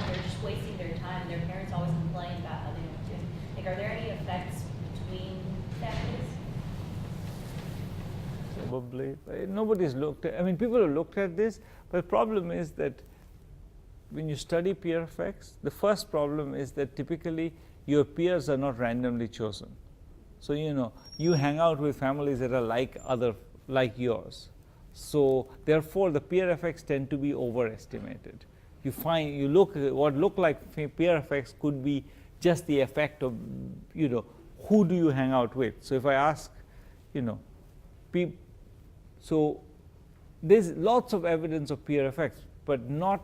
they're just wasting their time, and their parents always complain about how they don't do it. Like, are there any effects between families? Probably. Nobody's looked at, people have looked at this, but the problem is that when you study peer effects, the first problem is that typically your peers are not randomly chosen. So, you hang out with families that are like yours. So, therefore, the peer effects tend to be overestimated. You look at what look like peer effects could be just the effect of, who do you hang out with. So, if I ask, so there's lots of evidence of peer effects, but not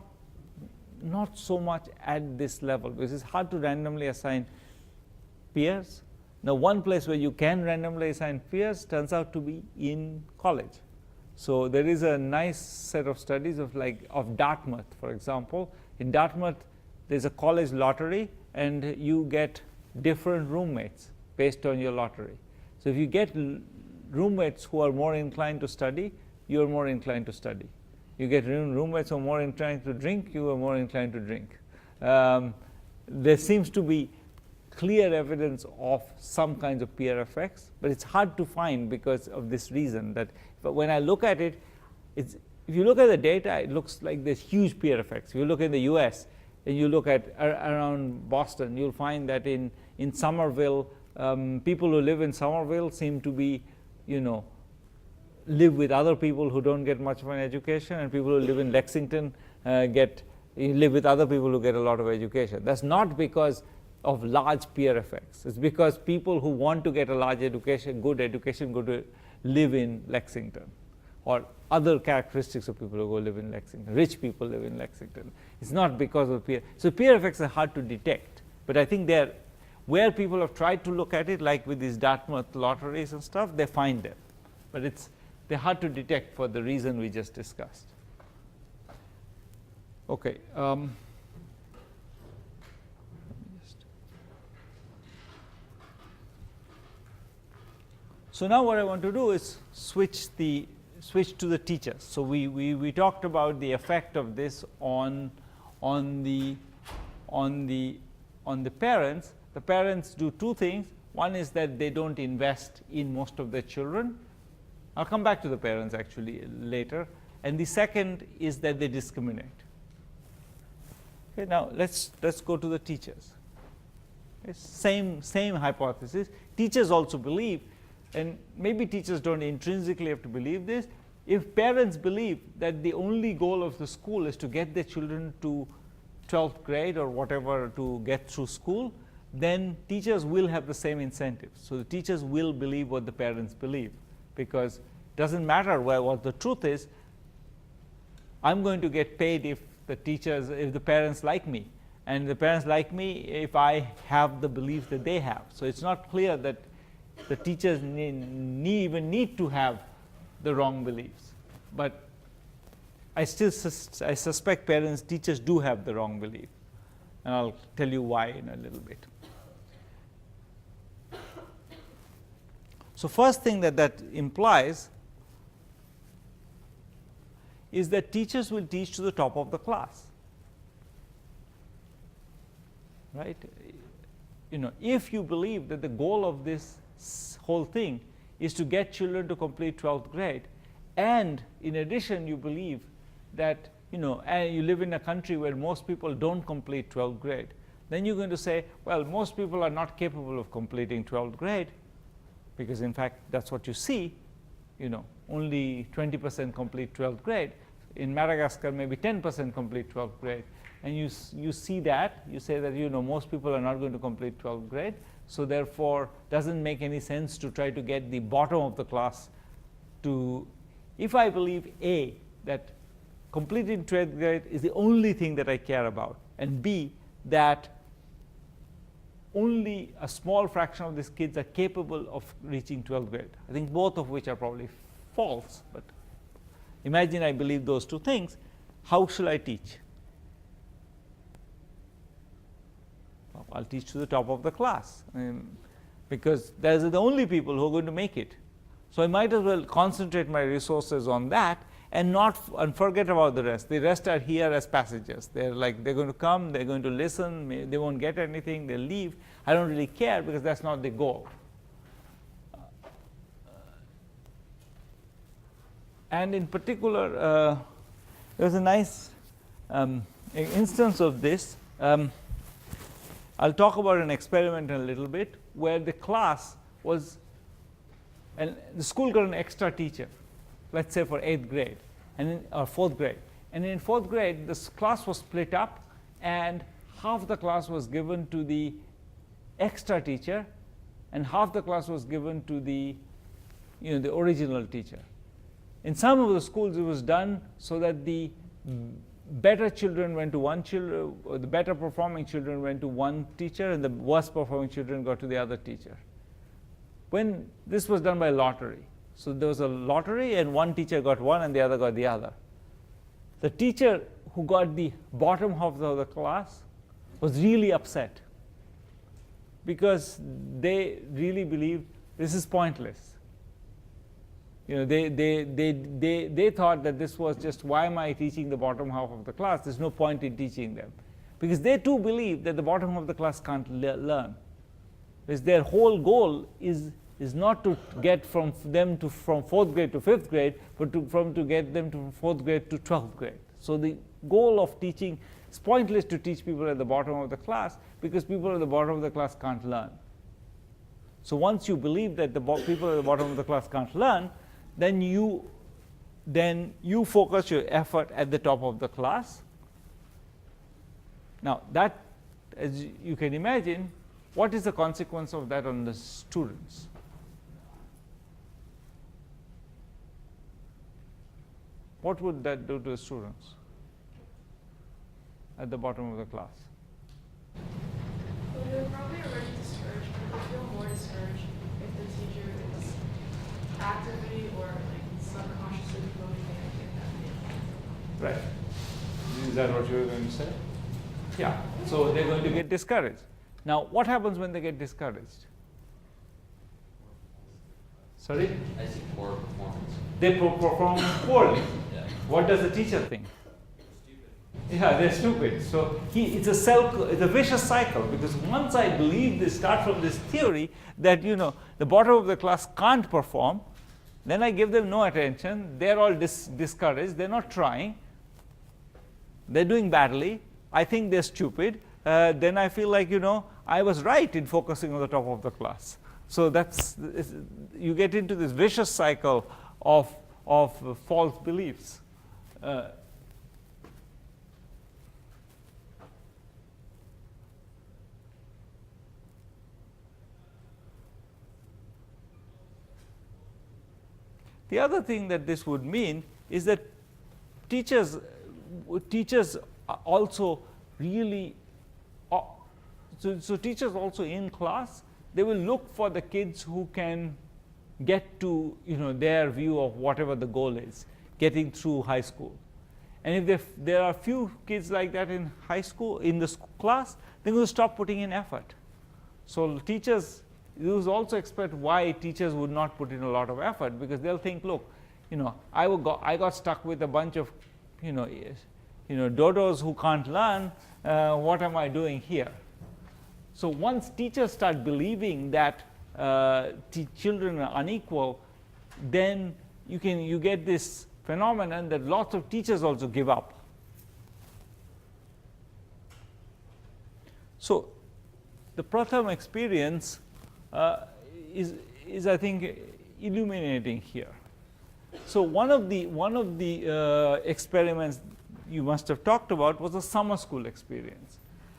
so much at this level, because it's hard to randomly assign peers. Now, one place where you can randomly assign peers turns out to be in college. So there is a nice set of studies of Dartmouth, for example. In Dartmouth, there's a college lottery, and you get different roommates based on your lottery. So if you get roommates who are more inclined to study, you are more inclined to study. You get roommates who are more inclined to drink, you are more inclined to drink. There seems to be clear evidence of some kinds of peer effects, but it's hard to find because of this reason that when I look at it, if you look at the data, it looks like there's huge peer effects. If you look in the US and you look at around Boston, you'll find that in Somerville, people who live in Somerville seem to be, live with other people who don't get much of an education, and people who live in Lexington live with other people who get a lot of education. That's not because of large peer effects. It's because people who want to get a large education, good education, go to live in Lexington, or other characteristics of people who go live in Lexington. Rich people live in Lexington. It's not because of peer. So peer effects are hard to detect, but I think they're where people have tried to look at it, like with these Dartmouth lotteries and stuff, they find them, but they're hard to detect for the reason we just discussed. Okay. So now what I want to do is switch to the teachers. So we talked about the effect of this on the parents. The parents do two things. One is that they don't invest in most of their children. I'll come back to the parents actually later. And the second is that they discriminate. Okay, now let's go to the teachers. Same hypothesis. Teachers also believe, and maybe teachers don't intrinsically have to believe this. If parents believe that the only goal of the school is to get their children to 12th grade or whatever to get through school, then teachers will have the same incentives. So the teachers will believe what the parents believe, because it doesn't matter what the truth is. I'm going to get paid if the parents like me, and the parents like me if I have the belief that they have. So it's not clear that the teachers even need to have the wrong beliefs, but I suspect teachers do have the wrong belief, and I'll tell you why in a little bit. So first thing that implies is that teachers will teach to the top of the class, right? If you believe that the goal of this whole thing is to get children to complete 12th grade, and in addition you believe that and you live in a country where most people don't complete 12th grade, then you're going to say, well, most people are not capable of completing 12th grade, because in fact that's what you see. Only 20% complete 12th grade. In Madagascar, maybe 10% complete 12th grade. And you see that, you say that most people are not going to complete 12th grade, so therefore doesn't make any sense to try to get the bottom of the class to. If I believe A, that completing 12th grade is the only thing that I care about, and B, that only a small fraction of these kids are capable of reaching 12th grade. I think both of which are probably false, but imagine I believe those two things. How shall I teach? Well, I'll teach to the top of the class, because those are the only people who are going to make it. So I might as well concentrate my resources on that and forget about the rest. The rest are here as passengers. They're going to come, they're going to listen, they won't get anything, they'll leave. I don't really care, because that's not the goal. And in particular, there's a nice instance of this. I'll talk about an experiment in a little bit, where the class was, and the school got an extra teacher, let's say for 8th grade or 4th grade. And in 4th grade, this class was split up, and half the class was given to the extra teacher, and half the class was given to the original teacher. In some of the schools, it was done so that the better children went to or the better performing children went to one teacher, and the worst performing children got to the other teacher. When this was done by lottery, so there was a lottery, and one teacher got one and the other got the other. The teacher who got the bottom half of the class was really upset, because they really believed this is pointless. They thought that this was just, why am I teaching the bottom half of the class? There's no point in teaching them, because they too believe that the bottom half of the class can't learn. Because their whole goal is not to get from 4th grade to 5th grade, but to get them from 4th grade to 12th grade. So the goal of teaching, it's pointless to teach people at the bottom of the class, because people at the bottom of the class can't learn. So once you believe that the people at the bottom of the class can't learn, then you focus your effort at the top of the class. Now that, as you can imagine, what is the consequence of that on the students? What would that do to the students at the bottom of the class? Well, they're probably already discouraged, but they feel more discouraged if the teacher is actively or subconsciously motivating them. Right. Is that what you were going to say? Yeah. So they're going to get discouraged. Now, what happens when they get discouraged? Sorry? I see poor performance. They perform poorly. Yeah. What does the teacher think? Stupid. Yeah, they're stupid. So it's a vicious cycle, because once I believe they start from this theory that the bottom of the class can't perform, then I give them no attention. They're all discouraged. They're not trying. They're doing badly. I think they're stupid. then I feel like, I was right in focusing on the top of the class. So you get into this vicious cycle of false beliefs. The other thing that this would mean is that teachers also really, so teachers also in class, they will look for the kids who can get to their view of whatever the goal is, getting through high school. And if there are few kids like that in high school, in the class, they're going to stop putting in effort. So teachers, you also expect why teachers would not put in a lot of effort, because they'll think, look, I got stuck with a bunch of dodos who can't learn. What am I doing here? So once teachers start believing that children are unequal, then you get this phenomenon that lots of teachers also give up. So the Pratham experience is I think illuminating here. So one of the experiments you must have talked about was a summer school experiment.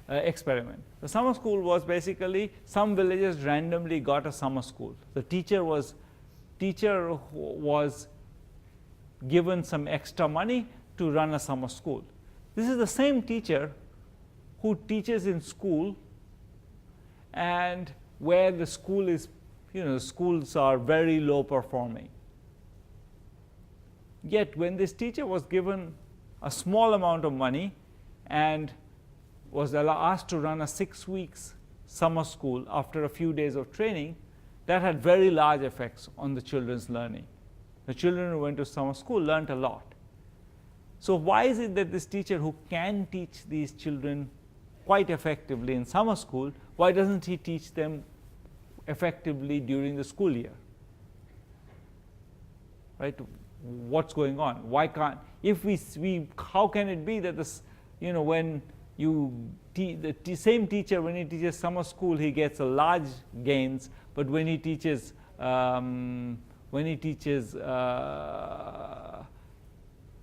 The summer school was basically some villages randomly got a summer school. The teacher was given some extra money to run a summer school. This is the same teacher who teaches in school, and where the school is, schools are very low performing. Yet when this teacher was given a small amount of money and was asked to run a 6 weeks summer school after a few days of training, that had very large effects on the children's learning. The children who went to summer school learned a lot. So why is it that this teacher who can teach these children quite effectively in summer school, why doesn't he teach them effectively during the school year? Right? What's going on? Why can't, if we how can it be that this, when the same teacher, when he teaches summer school, he gets a large gains, but when he teaches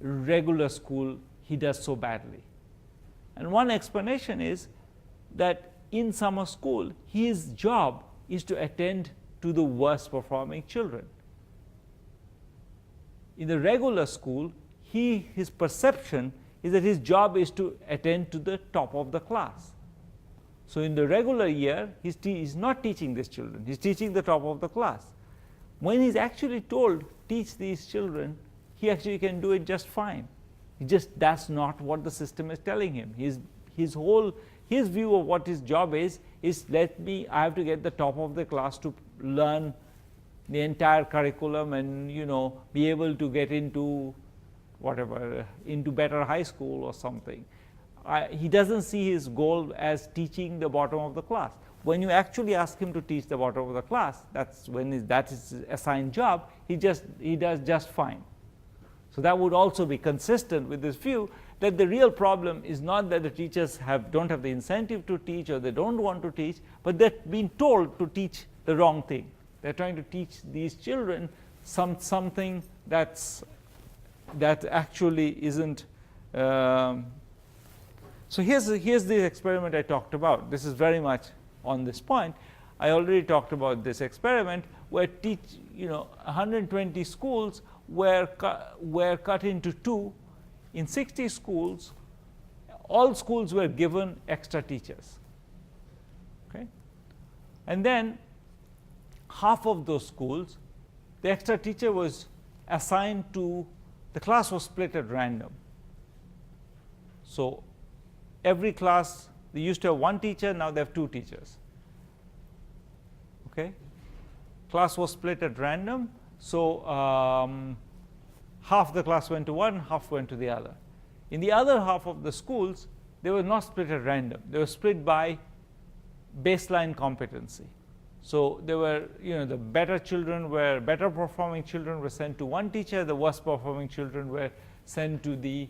regular school, he does so badly? And one explanation is that in summer school, his job is to attend to the worst performing children. In the regular school, his perception is that his job is to attend to the top of the class. So in the regular year, he's not teaching these children, he's teaching the top of the class. When he's actually told, teach these children, he actually can do it just fine. That's not what the system is telling him. His view of what his job is I have to get the top of the class to learn the entire curriculum and be able to get into into better high school or something. He doesn't see his goal as teaching the bottom of the class. When you actually ask him to teach the bottom of the class, that is his assigned job, he does just fine. So that would also be consistent with this view that the real problem is not that the teachers don't have the incentive to teach or they don't want to teach, but they're being told to teach the wrong thing. They're trying to teach these children something that actually isn't. So here's the experiment I talked about. This is very much on this point. I already talked about this experiment where 120 schools were cut into two. In 60 schools, all schools were given extra teachers. Okay? And then half of those schools, the extra teacher was assigned to, the class was split at random. So every class, they used to have one teacher, now they have two teachers. Okay? Class was split at random, so half the class went to one, half went to the other. In the other half of the schools, they were not split at random. They were split by baseline competency. So they were, the better performing children were sent to one teacher, the worst performing children were sent to the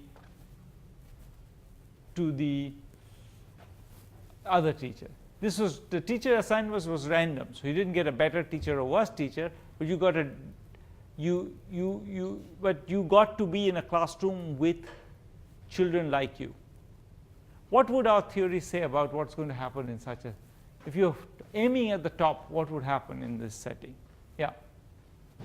other teacher. This was the teacher assigned was random, so you didn't get a better teacher or worse teacher, but you got you got to be in a classroom with children like you. What would our theory say about what's going to happen in such a, if you're aiming at the top, what would happen in this setting? Yeah.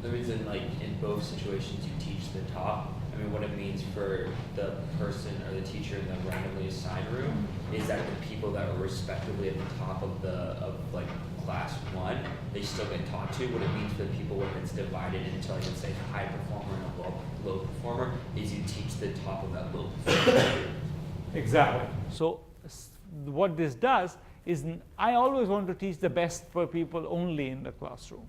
The reason, like, in both situations you teach the top, I mean, what it means for the person or the teacher in the randomly assigned room is that the people that are respectively at the top of like class 1, they still get taught to. What it means for the people when it's divided into, like, let's say, a high performer and a low performer is you teach the top of that low performer. Exactly. So what this does is I always want to teach the best for people only in the classroom.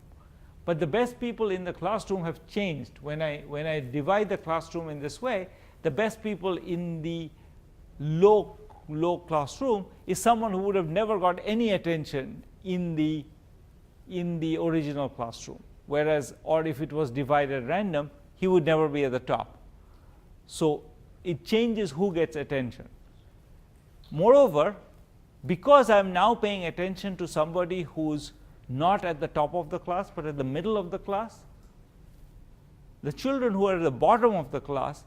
But the best people in the classroom have changed. When I divide the classroom in this way, the best people in the low classroom is someone who would have never got any attention in the original classroom. Whereas, or if it was divided random, he would never be at the top. So it changes who gets attention. Moreover, because I'm now paying attention to somebody who's not at the top of the class, but at the middle of the class, the children who are at the bottom of the class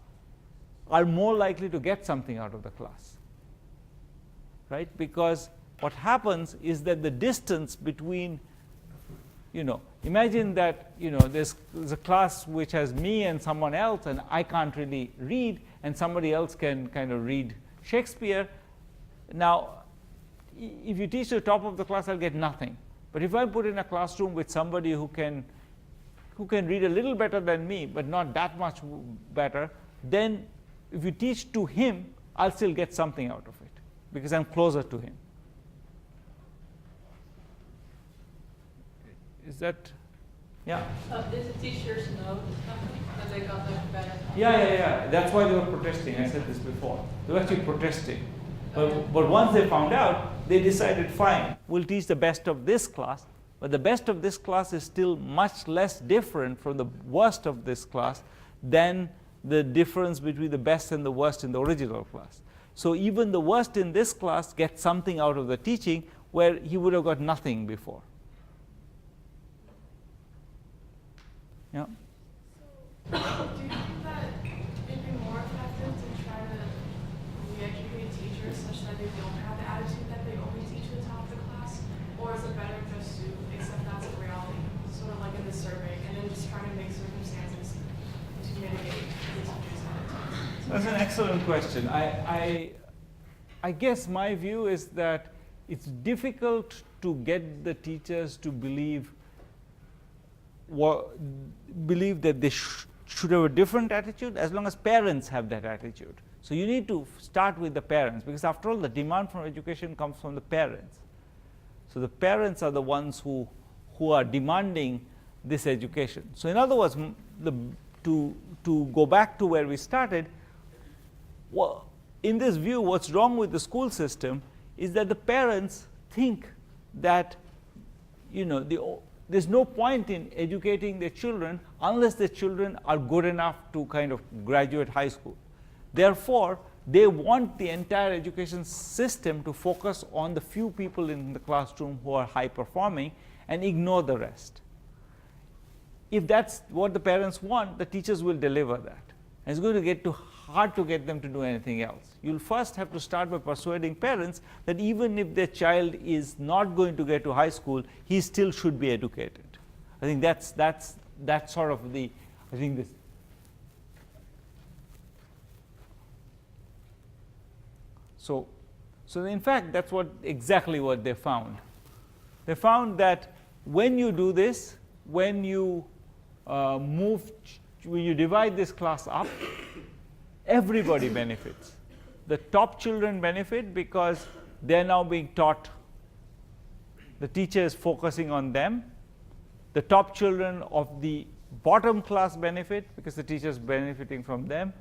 are more likely to get something out of the class, right? Because what happens is that the distance between, imagine that, there's a class which has me and someone else, and I can't really read, and somebody else can kind of read Shakespeare. Now, if you teach the top of the class, I'll get nothing. But if I put in a classroom with somebody who can read a little better than me, but not that much better, then if you teach to him, I'll still get something out of it because I'm closer to him. Is that, yeah? Did the teachers know that they got like better? Yeah. That's why they were protesting. I said this before. They were actually protesting. But once they found out, they decided, fine, we'll teach the best of this class, but the best of this class is still much less different from the worst of this class than the difference between the best and the worst in the original class. So even the worst in this class gets something out of the teaching where he would have got nothing before. Yeah. Do you think that it'd be more effective to try to re-educate teachers such that they don't have the attitude that they only teach the top of the class? Or is it better just to accept that's a reality, sort of like in the survey, and then just try to make circumstances to mitigate the teachers' attitudes? That's an excellent question. I guess my view is that it's difficult to get the teachers to believe that they should have a different attitude as long as parents have that attitude. So you need to start with the parents, because after all, the demand for education comes from the parents. So the parents are the ones who are demanding this education. So in other words, to go back to where we started, in this view, what's wrong with the school system is that the parents think that there's no point in educating their children unless the children are good enough to kind of graduate high school. Therefore, they want the entire education system to focus on the few people in the classroom who are high performing and ignore the rest. If that's what the parents want, the teachers will deliver that. And it's going to get hard to get them to do anything else. You'll first have to start by persuading parents that even if their child is not going to get to high school, he still should be educated. I think that's sort of the, I think this. So in fact, that's exactly what they found. They found that when you do this, when you when you divide this class up, everybody benefits. The top children benefit because they're now being taught. The teacher is focusing on them. The top children of the bottom class benefit because the teacher is benefiting from them.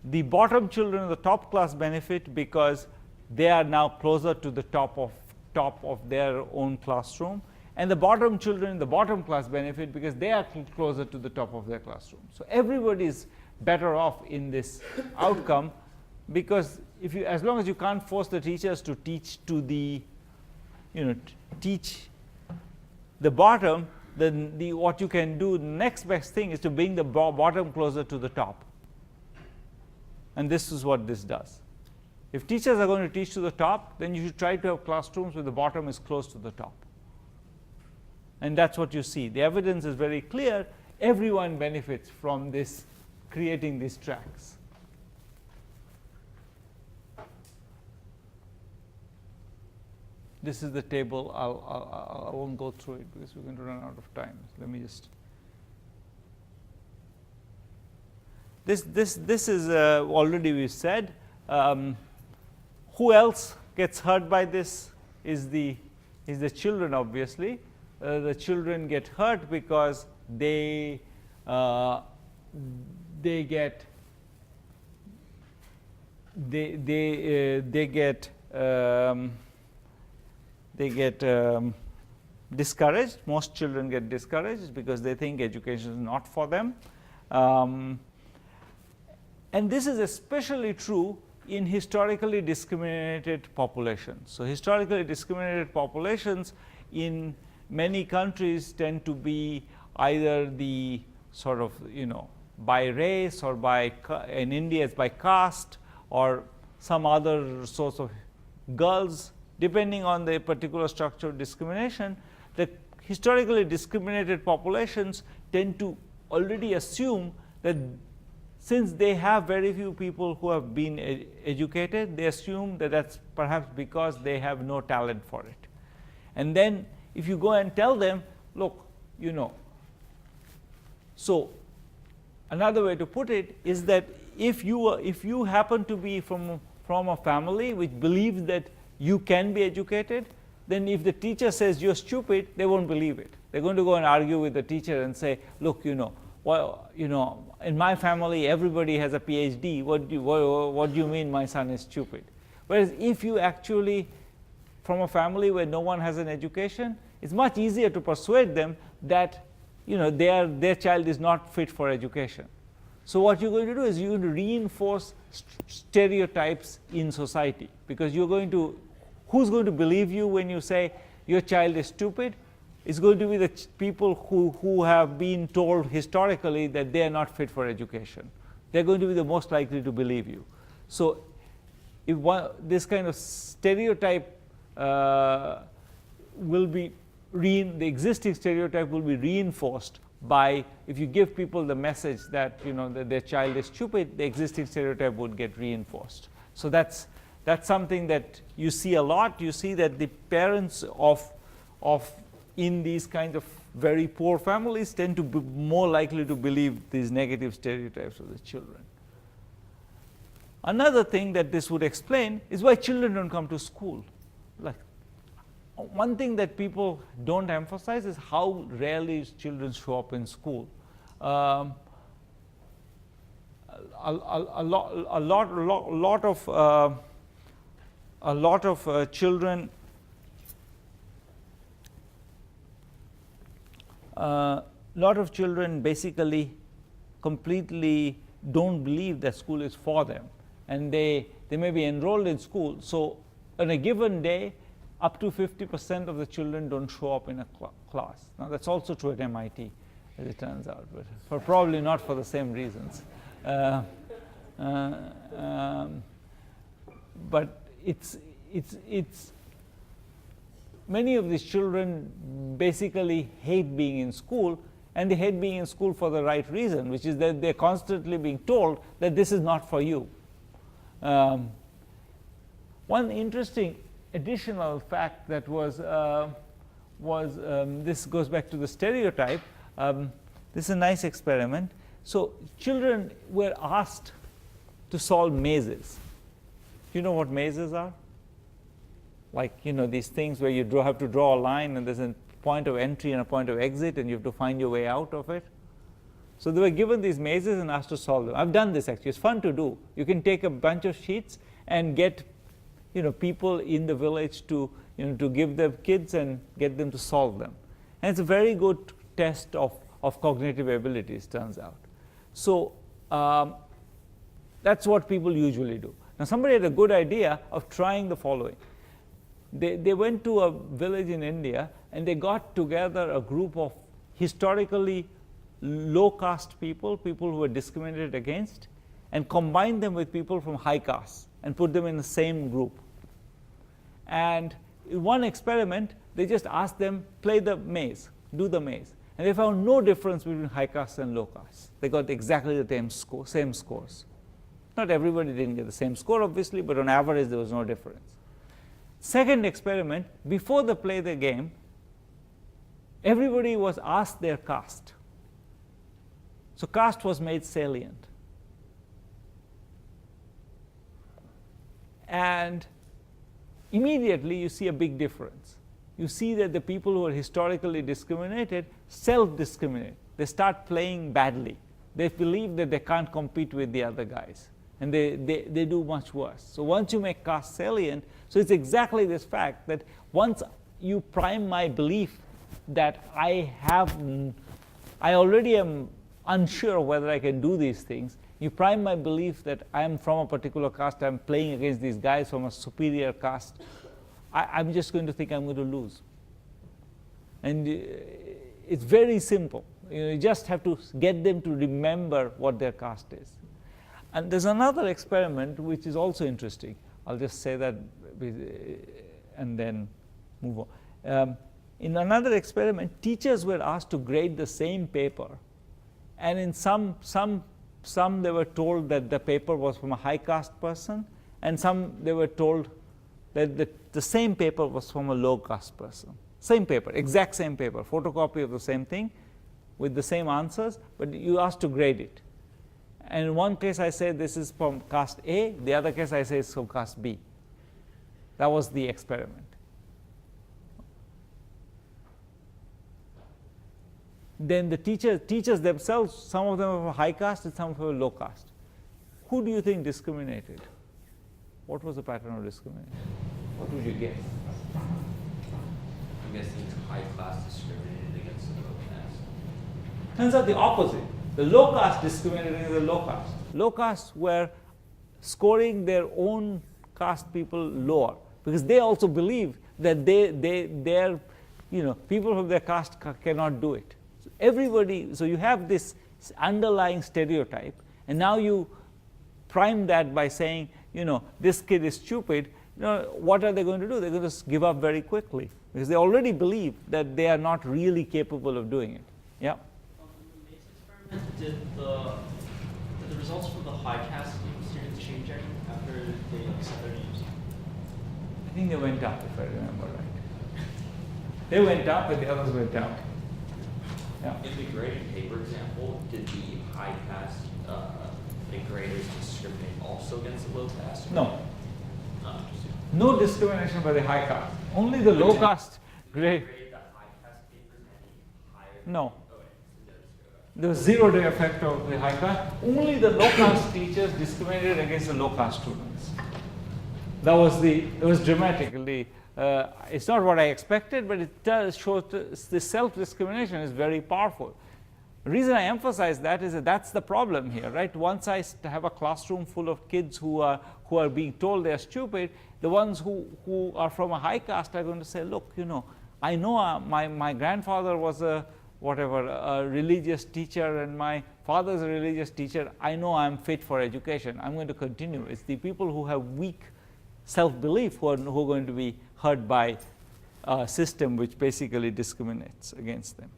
The bottom children of the top class benefit because they are now closer to the top of their own classroom. And the bottom children in the bottom class benefit because they are closer to the top of their classroom. So everybody is better off in this outcome, because as long as you can't force the teachers to teach to the teach the bottom, then what you can do, the next best thing is to bring the bottom closer to the top. And this is what this does. If teachers are going to teach to the top, then you should try to have classrooms where the bottom is close to the top. And that's what you see. The evidence is very clear. Everyone benefits from this, creating these tracks. This is the table. I won't go through it because we're going to run out of time. Let me just. This is already we've said. Who else gets hurt by this? Is the children, obviously. The children get hurt because they get discouraged. Most children get discouraged because they think education is not for them. And this is especially true in historically discriminated populations. So historically discriminated populations in many countries tend to be either the sort of, by race, or in India it's by caste, or some other source of girls, depending on the particular structure of discrimination. The historically discriminated populations tend to already assume that since they have very few people who have been educated, they assume that that's perhaps because they have no talent for it. And then if you go and tell them, look, so another way to put it is that if you happen to be from a family which believes that you can be educated, then if the teacher says you're stupid, they won't believe it. They're going to go and argue with the teacher and say, look, well, in my family everybody has a PhD. What do you mean my son is stupid? Whereas if you actually from a family where no one has an education, it's much easier to persuade them that their child is not fit for education. So what you're going to do is you're going to reinforce stereotypes in society, because who's going to believe you when you say your child is stupid? It's going to be the people who have been told historically that they are not fit for education. They're going to be the most likely to believe you. So if this kind of stereotype will be the existing stereotype will be reinforced by, if you give people the message that that their child is stupid, the existing stereotype would get reinforced. So that's something that you see a lot. You see that the parents of in these kinds of very poor families tend to be more likely to believe these negative stereotypes of the children. Another thing that this would explain is why children don't come to school. Like, one thing that people don't emphasize is how rarely children show up in school. A lot of children basically completely don't believe that school is for them, and they may be enrolled in school. So on a given day, up to 50% of the children don't show up in a class. Now that's also true at MIT, as it turns out, but probably not for the same reasons. But it's many of these children basically hate being in school, and they hate being in school for the right reason, which is that they're constantly being told that this is not for you. One interesting additional fact that was this goes back to the stereotype. This is a nice experiment. So children were asked to solve mazes. Do you know what mazes are? Like, these things where you have to draw a line and there's a point of entry and a point of exit, and you have to find your way out of it. So they were given these mazes and asked to solve them. I've done this actually. It's fun to do. You can take a bunch of sheets and get people in the village to give them kids and get them to solve them. And it's a very good test of cognitive abilities, turns out. So that's what people usually do. Now somebody had a good idea of trying the following. They went to a village in India and they got together a group of historically low caste people, people who were discriminated against, and combined them with people from high caste and put them in the same group. And in one experiment, they just asked them, play the maze, do the maze. And they found no difference between high caste and low caste. They got exactly the same scores. Not everybody didn't get the same score, obviously, but on average, there was no difference. Second experiment, before they play the game, everybody was asked their caste. So caste was made salient. And immediately you see a big difference. You see that the people who are historically discriminated self-discriminate. They start playing badly. They believe that they can't compete with the other guys. And they do much worse. So once you make caste salient, so it's exactly this fact that once you prime my belief that I already am unsure whether I can do these things, you prime my belief that I am from a particular caste, I'm playing against these guys from a superior caste, I'm just going to think I'm going to lose. And it's very simple. You just have to get them to remember what their caste is. And there's another experiment which is also interesting. I'll just say that and then move on. In another experiment, teachers were asked to grade the same paper. And in some they were told that the paper was from a high caste person, and some they were told that the same paper was from a low caste person. Same paper, exact same paper, photocopy of the same thing with the same answers, but you asked to grade it. And in one case I say this is from caste A, the other case I say it's from caste B. That was the experiment. Then the teachers themselves, some of them were high caste and some of them were low caste. Who do you think discriminated? What was the pattern of discrimination? What would you guess? I'm guessing it's high class discriminated against the low caste. Turns out the opposite. The low caste discriminated against the low caste. Low caste were scoring their own caste people lower because they also believe that their people from their caste cannot do it. So everybody, so you have this underlying stereotype, and now you prime that by saying, this kid is stupid. What are they going to do? They're going to give up very quickly because they already believe that they are not really capable of doing it. Yeah. In the maze experiment, did the results for the high caste students change any after they said their names? I think they went up, if I remember right. They went up, and the others went down. Yeah. In the grading paper example, did the high caste graders discriminate also against the low caste? No. Interesting. No discrimination by the high caste. Only the low caste grade. Grade the high caste papers any higher? No. Oh, wait. There was 0-day effect of the high caste. Only the low caste teachers discriminated against the low caste students. That was it was dramatically. It's not what I expected, but it does show the self-discrimination is very powerful. The reason I emphasize that is that that's the problem here, right? Once I have a classroom full of kids who are being told they're stupid, the ones who are from a high caste are going to say, look, I know my grandfather was a religious teacher, and my father's a religious teacher. I know I'm fit for education. I'm going to continue. It's the people who have weak self-belief who are going to be hurt by a system which basically discriminates against them.